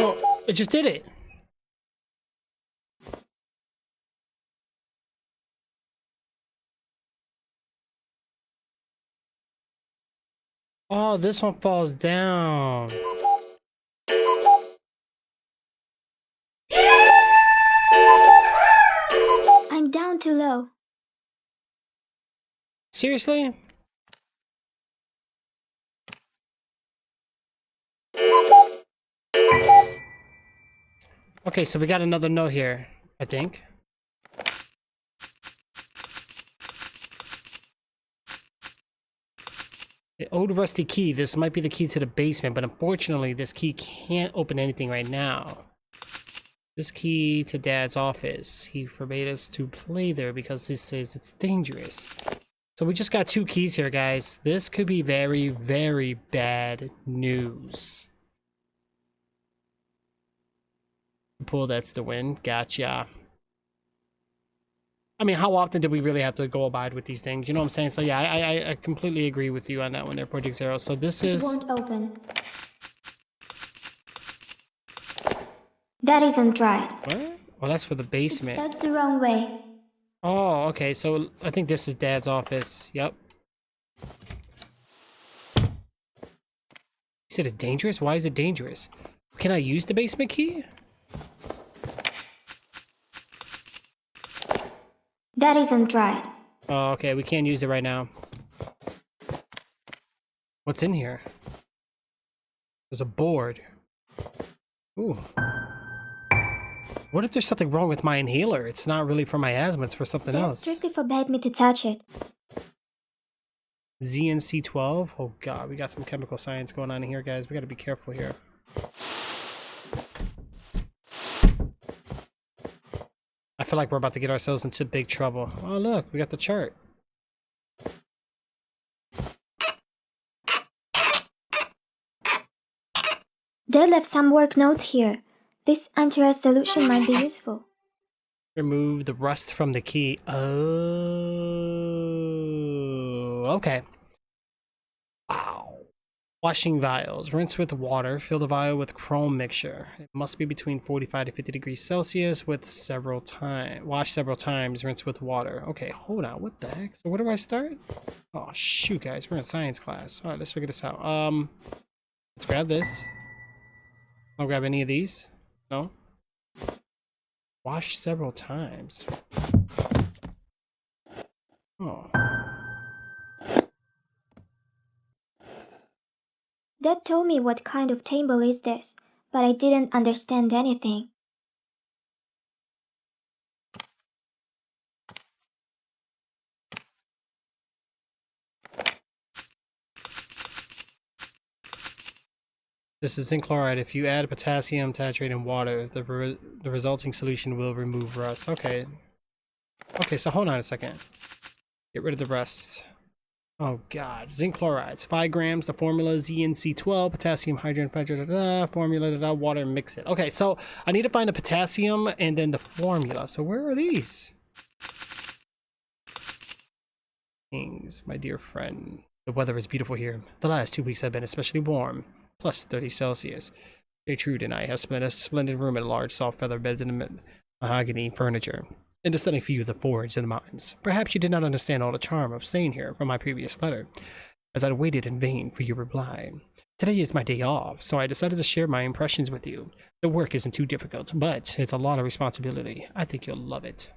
Speaker 1: Oh, it just did it. Oh, this one falls down.
Speaker 4: I'm down too low.
Speaker 1: Seriously? Okay, so we got another note here, I think. The old rusty key. This might be the key to the basement, but unfortunately, this key can't open anything right now. This key to Dad's office. He forbade us to play there because he says it's dangerous. So we just got 2 keys here, guys. This could be very, very bad news. Pull, that's the win. Gotcha. I mean, how often do we really have to go abide with these things? You know what I'm saying? So yeah, I completely agree with you on that one there, Project Zero. So this is...
Speaker 4: It won't open. That isn't right.
Speaker 1: What? Well, that's for the basement.
Speaker 4: That's the wrong way.
Speaker 1: Oh, okay. So I think this is Dad's office. Yep. He said it's dangerous? Why is it dangerous? Can I use the basement key?
Speaker 4: That isn't right.
Speaker 1: Oh, okay. We can't use it right now. What's in here? There's a board. Ooh. What if there's something wrong with my inhaler? It's not really for my asthma, it's for something
Speaker 4: Dad
Speaker 1: else.
Speaker 4: strictly forbade me to touch it.
Speaker 1: ZNC12? Oh god, we got some chemical science going on here, guys. We gotta be careful here. I feel like we're about to get ourselves into big trouble. Oh look, we got the chart.
Speaker 4: Dad left some work notes here. This anti-rust solution might be useful.
Speaker 1: Remove the rust from the key. Oh, okay. Wow. Washing vials. Rinse with water. Fill the vial with chrome mixture. It must be between 45 to 50 degrees Celsius with several times. Wash several times. Rinse with water. Okay, hold on. What the heck? So where do I start? Oh, shoot, guys. We're in science class. All right, let's figure this out. Let's grab this. I'll grab any of these. No. Wash several times. Oh.
Speaker 4: Dad told me what kind of table is this, but I didn't understand anything.
Speaker 1: This is zinc chloride. If you add potassium titrate and water, the resulting solution will remove rust. Okay. Okay, so hold on a second. Get rid of the rust. Oh god. Zinc chlorides. 5 grams. The formula ZnC12. Potassium hydrogen, formula, water, mix it. Okay, so I need to find the potassium and then the formula. So where are these? Things, my dear friend. The weather is beautiful here. The last 2 weeks have been especially warm. Plus 30 Celsius. Gertrude and I have spent a splendid room in large soft feather beds and mahogany furniture, and a stunning view of the forge and the mountains. Perhaps you did not understand all the charm of staying here from my previous letter, as I waited in vain for your reply. Today is my day off, so I decided to share my impressions with you. The work isn't too difficult, but it's a lot of responsibility. I think you'll love it.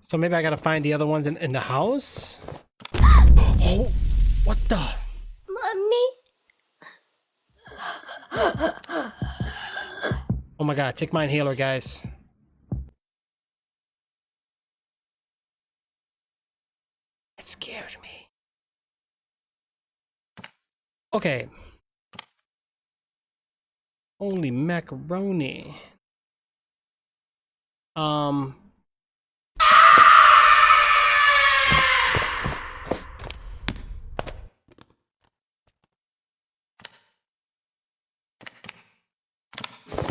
Speaker 1: So maybe I gotta find the other ones in the house? Oh, what the?
Speaker 4: Mommy?
Speaker 1: Oh my god, take my inhaler, guys. That scared me. Okay. Holy macaroni.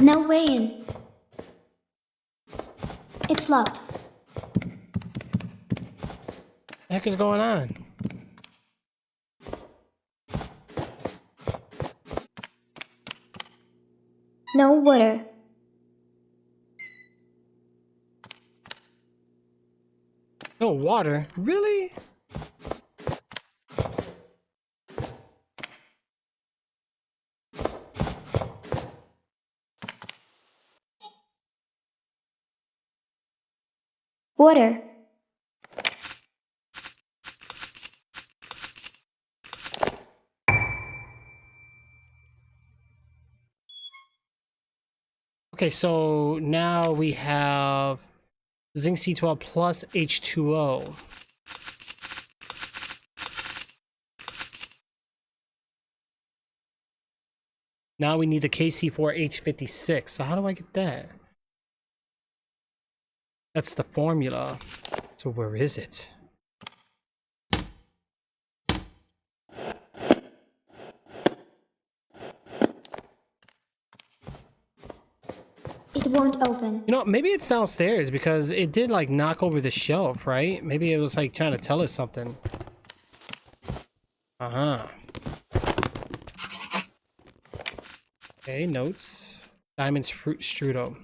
Speaker 4: No way in. It's locked.
Speaker 1: What the heck is going on?
Speaker 4: No water.
Speaker 1: No water? Really?
Speaker 4: Water.
Speaker 1: Okay, so now we have zinc C12 plus H2O. Now we need the KC4H56. So how do I get that? That's the formula. So where is it?
Speaker 4: It won't open.
Speaker 1: You know, maybe it's downstairs because it did like knock over the shelf, right? Maybe it was like trying to tell us something. Uh-huh. Okay, notes. Diamond's fruit strudel.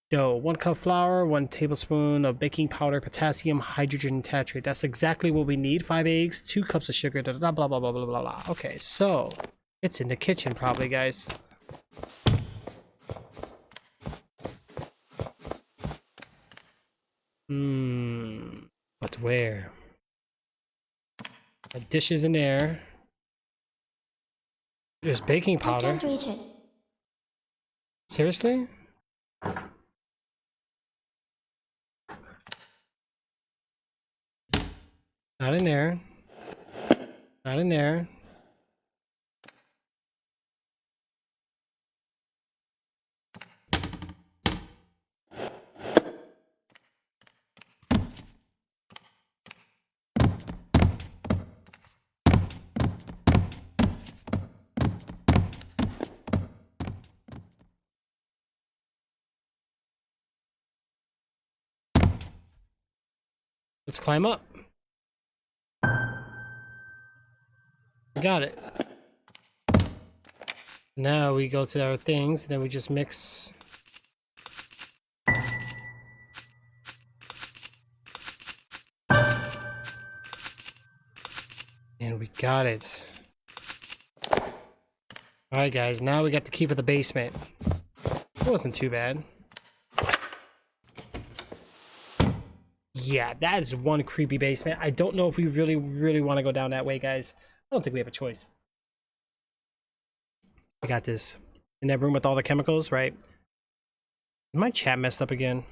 Speaker 1: Dough. 1 cup flour, 1 tablespoon of baking powder, potassium hydrogen tetrate. That's exactly what we need. 5 eggs, 2 cups of sugar, blah, blah, blah, blah, blah, blah, blah. Okay, so it's in the kitchen probably, guys. But where? A dish is in there. There's baking
Speaker 4: I
Speaker 1: powder.
Speaker 4: can't reach it.
Speaker 1: Seriously? Not in there. Not in there. Let's climb up. Got it. Now we go to our things, and then we just mix. And we got it. Alright guys, now we got the key for the basement. It wasn't too bad. Yeah, that is one creepy basement. I don't know if we really want to go down that way, guys. I don't think we have a choice. I got this. In that room with all the chemicals, right? My chat messed up again.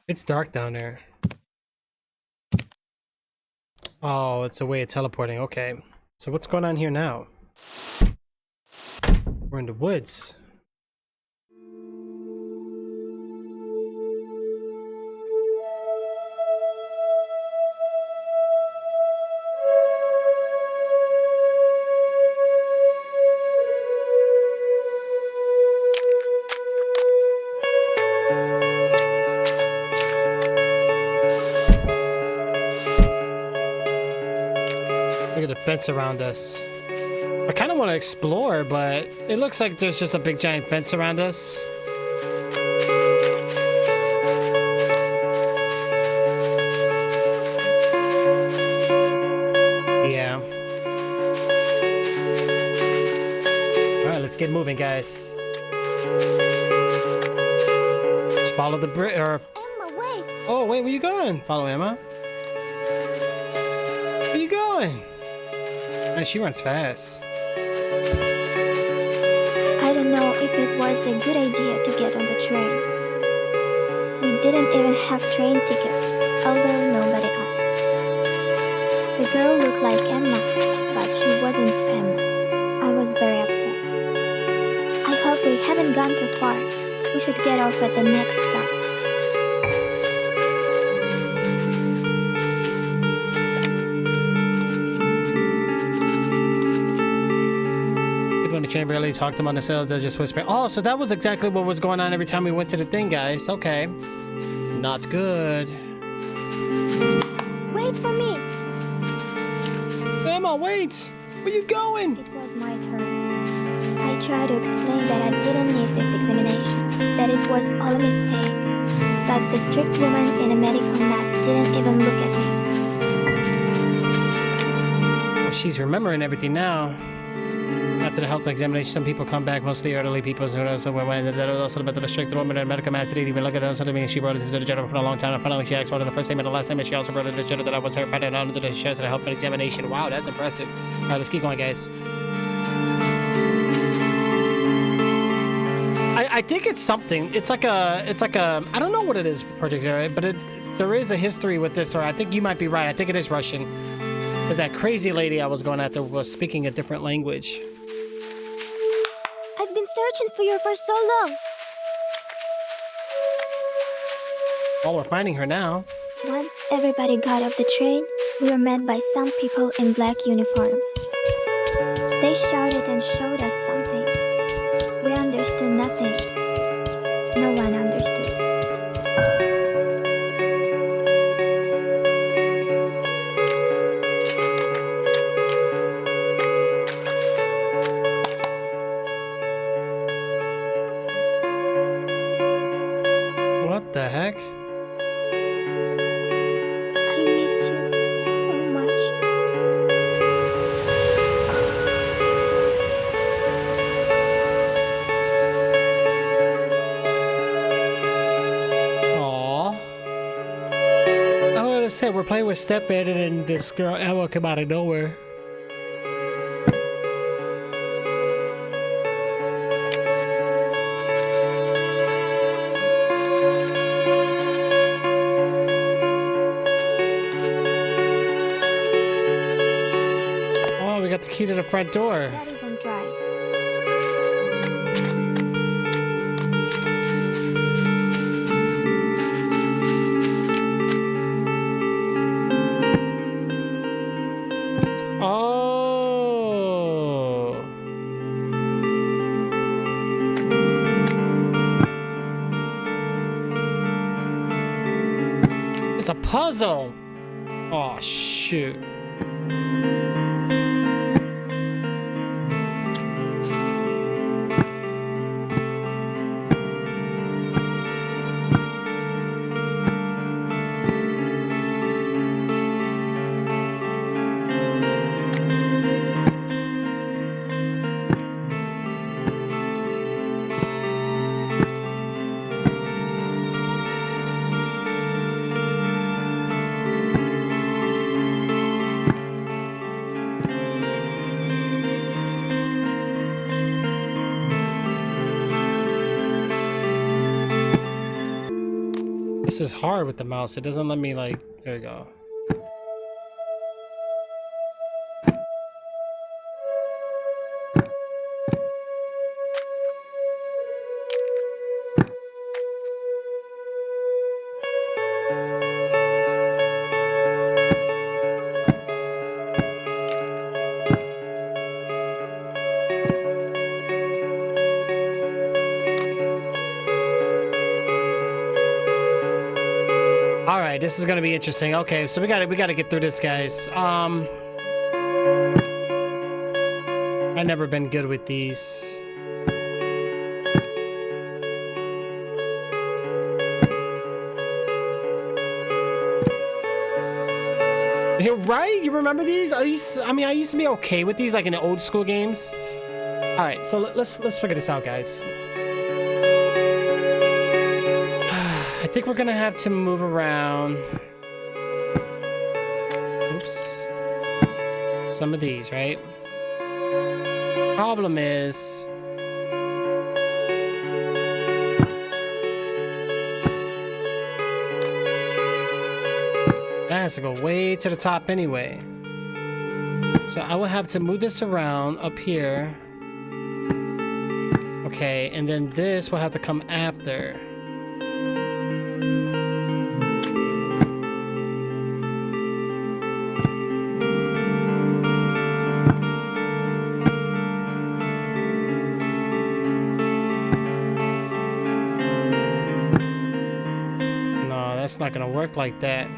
Speaker 1: It's dark down there. Oh, it's a way of teleporting. Okay. So what's going on here now? We're in the woods. Look at the fence around us. I kind of want to explore, but it looks like there's just a big giant fence around us. Yeah. Alright, let's get moving, guys. Just follow the bridge, or...
Speaker 4: Emma, wait!
Speaker 1: Oh, wait, where you going? Follow Emma. Where you going? Man, she runs fast.
Speaker 4: I don't know if it was a good idea to get on the train. We didn't even have train tickets, although nobody asked. The girl looked like Emma, but she wasn't Emma. I was very upset. I hope we haven't gone too far. We should get off at the next stop.
Speaker 1: People in the train barely talked among themselves. They're just whispering. Oh, so that was exactly what was going on every time we went to the thing, guys. Okay. Not good.
Speaker 4: Wait for me!
Speaker 1: Emma, wait! Where you going?
Speaker 4: It was my turn. I tried to explain that I didn't need this examination, that it was all a mistake. But the strict woman in a medical mask didn't even look at me.
Speaker 1: Well, she's remembering everything now. After the health examination, some people come back, mostly elderly people who also went also about the strict woman in a medical mask didn't even look at them. Something she brought it to the general for a long time. And finally, she asked one of the first time and the last time, and she also brought it to the general that I was her partner on to the chest of the health examination. Wow, that's impressive. All right, let's keep going, guys. I think it's something. It's like a. I don't know what it is, Project Zero, but there is a history with this, or I think you might be right. I think it is Russian. Because that crazy lady I was going after was speaking a different language.
Speaker 4: I've been searching for you for so long.
Speaker 1: Well, we're finding her now.
Speaker 4: Once everybody got off the train, we were met by some people in black uniforms. They shouted and showed us something. We understood nothing. No one understood.
Speaker 1: What the heck?
Speaker 4: I miss you so much.
Speaker 1: I said, we're playing with Stepman and then this girl Emma came out of nowhere. Oh, we got the key to the front door.
Speaker 4: That is undried.
Speaker 1: Oh. It's a puzzle. Oh, shoot. This is hard with the mouse. It doesn't let me like, there we go. All right, this is gonna be interesting. Okay, so we gotta get through this, guys. I've never been good with these. You're right. You remember these? I used to be okay with these, like in the old school games. All right, so let's figure this out, guys. I think we're gonna have to move around. Oops. Some of these, right? Problem is, that has to go way to the top anyway. So I will have to move this around up here. Okay, and then this will have to come after. It's not gonna work like that.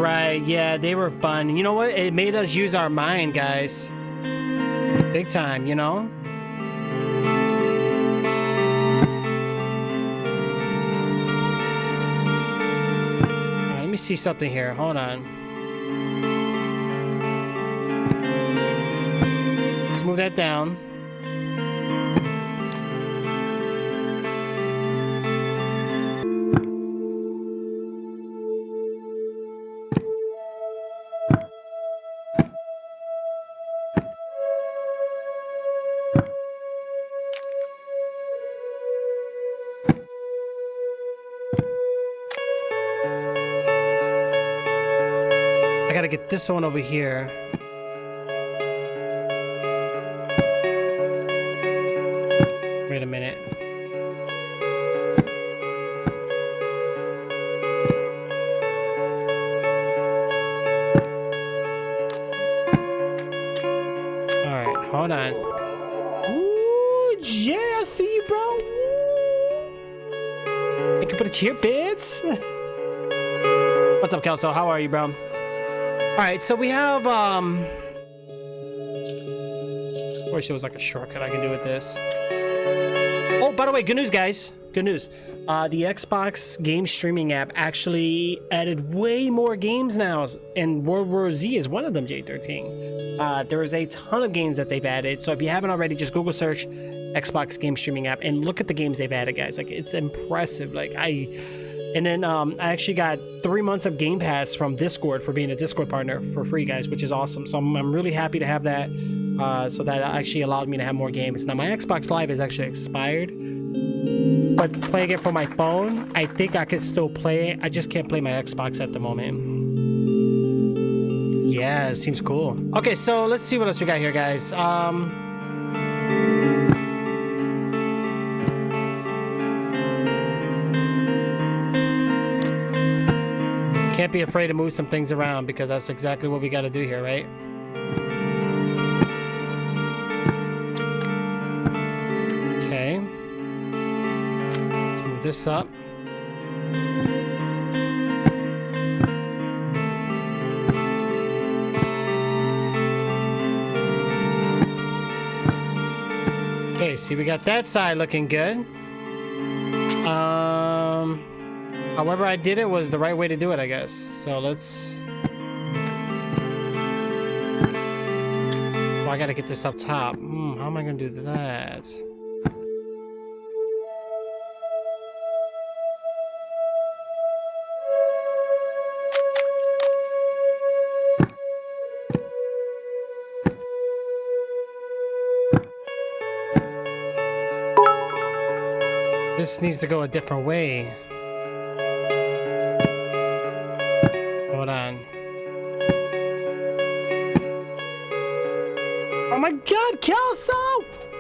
Speaker 1: Right, yeah, they were fun. You know what? It made us use our mind, guys. Big time, you know? All right, let me see something here. Hold on. Let's move that down. I gotta get this one over here. Wait a minute. All right, hold on. Ooh, yeah, I see you, bro. Ooh. I can put a cheer, bits. What's up, Kelso? How are you, bro? All right, so we have wish there was like a shortcut I can do with this. Oh, by the way, good news, guys. Good news. The Xbox game streaming app actually added way more games now, and World War Z is one of them, J13. There is a ton of games that they've added. So if you haven't already, just Google search Xbox game streaming app and look at the games they've added, guys. Like, it's impressive. And then I actually got 3 months of Game Pass from Discord for being a Discord partner for free, guys, which is awesome. So I'm really happy to have that. So that actually allowed me to have more games. Now my Xbox Live is actually expired, but playing it from my phone, I think I could still play it. I just can't play my Xbox at the moment. Yeah, it seems cool. Okay, so let's see what else we got here, guys. Can't be afraid to move some things around because that's exactly what we got to do here, right? Okay. Let's move this up. Okay, see, we got that side looking good. However I did it was the right way to do it, I guess. So let's... Oh, I gotta get this up top. How am I gonna do that? This needs to go a different way. Hold on. Oh my god, Kelso!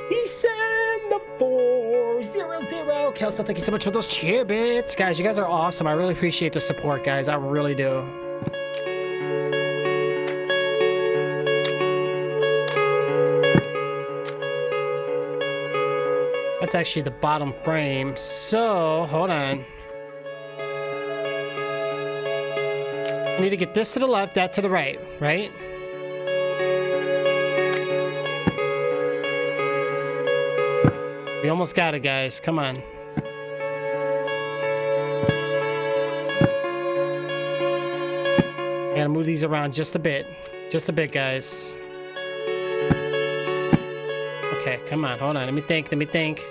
Speaker 1: He sent the 400. Kelso, thank you so much for those cheer bits. Guys, you guys are awesome. I really appreciate the support, guys. I really do. That's actually the bottom frame. So, hold on. I need to get this to the left, that to the right, right? We almost got it, guys. Come on. I gotta move these around just a bit. Just a bit, guys. Okay, come on. Hold on. Let me think. Let me think.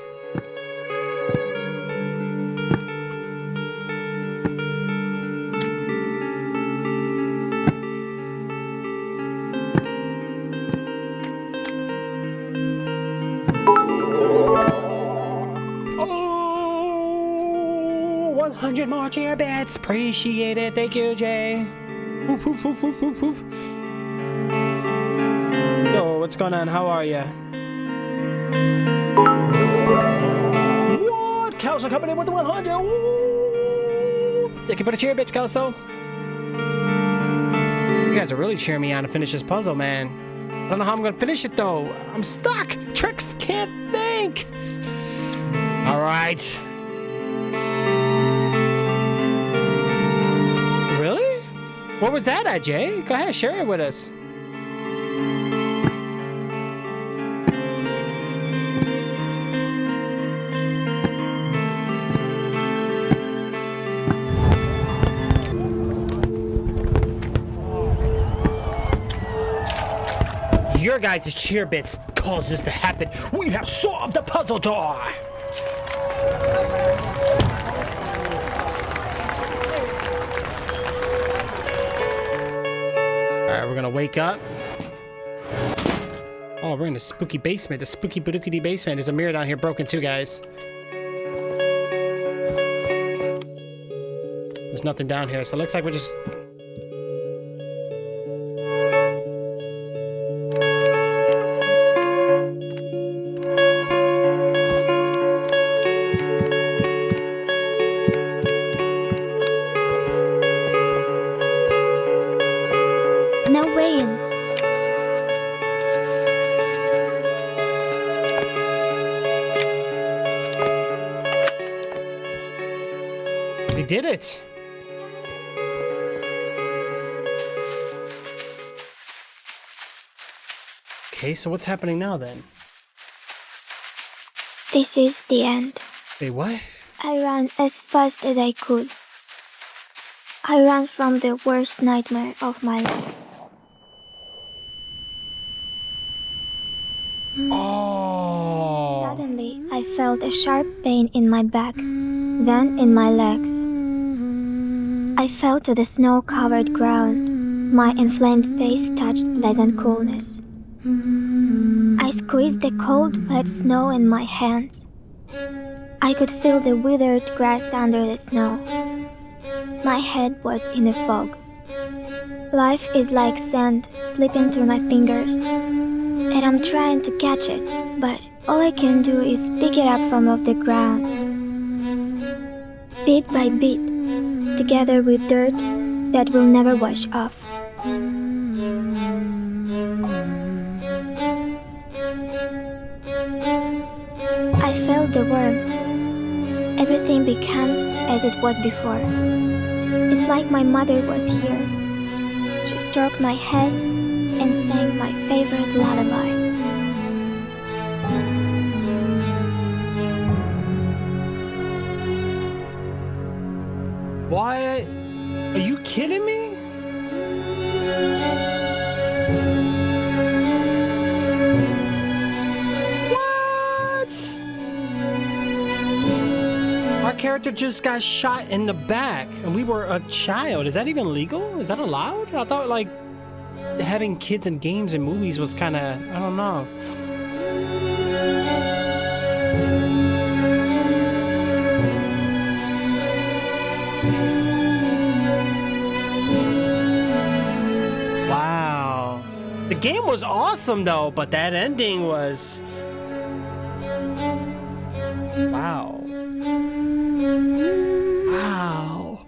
Speaker 1: Oh, 100 more chair bets. Appreciate it. Thank you, Jay. Woof, woof, woof, woof, woof, woof. Yo, what's going on? How are ya? What? Kelso coming in with the 100. Ooh. Thank you for the cheer bits, Kelso. You guys are really cheering me on to finish this puzzle, man. I don't know how I'm gonna finish it though. I'm stuck. Trix can't think. All right. Really? What was that at, Jay? Go ahead, share it with us. Your guys' cheer bits caused this to happen. We have solved the puzzle door. Alright, we're gonna wake up. Oh, we're in the spooky basement. The spooky badookity basement. There's a mirror down here broken too, guys. There's nothing down here, so it looks like we're just...
Speaker 4: No way in.
Speaker 1: We did it. Okay, so what's happening now then?
Speaker 4: This is the end.
Speaker 1: Wait, what?
Speaker 4: I ran as fast as I could. I ran from the worst nightmare of my life.
Speaker 1: Oh.
Speaker 4: Suddenly, I felt a sharp pain in my back, then in my legs. I fell to the snow-covered ground. My inflamed face touched pleasant coolness. I squeezed the cold, wet snow in my hands. I could feel the withered grass under the snow. My head was in a fog. Life is like sand slipping through my fingers, and I'm trying to catch it, but all I can do is pick it up from off the ground. Bit by bit, together with dirt that will never wash off. I felt the warmth. Everything becomes as it was before. It's like my mother was here. She stroked my head and sang my favorite lullaby.
Speaker 1: What? Are you kidding me? What? Our character just got shot in the back and we were a child. Is that even legal? Is that allowed? I thought like having kids in games and movies was kind of, I don't know. Wow. The game was awesome though, but that ending was... Wow. Wow.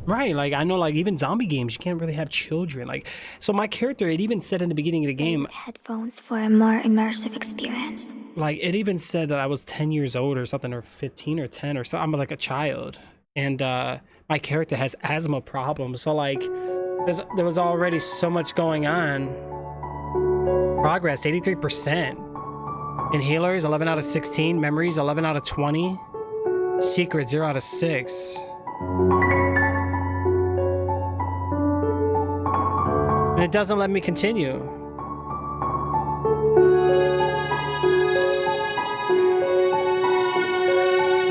Speaker 1: Right, like I know like even zombie games, you can't really have children. Like, so my character, it even said in the beginning of the game,
Speaker 4: Headphones for a more immersive experience.
Speaker 1: like it even said that I was 10 years old or something, or 15 or 10 or something. I'm like a child. And my character has asthma problems. So like there was already so much going on. Progress, 83%. Inhalers, 11 out of 16. Memories, 11 out of 20. Secret, 0 out of 6. And it doesn't let me continue.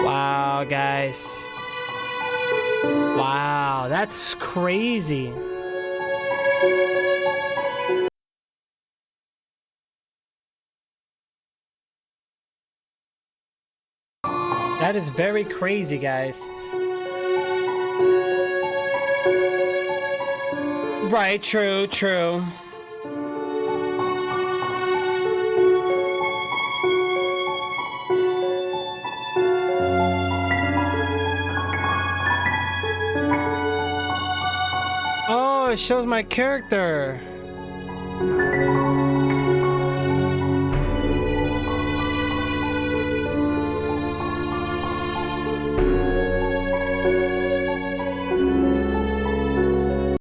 Speaker 1: Wow, guys. Wow, that's crazy. That is very crazy, guys. Right, true, true. Oh, it shows my character.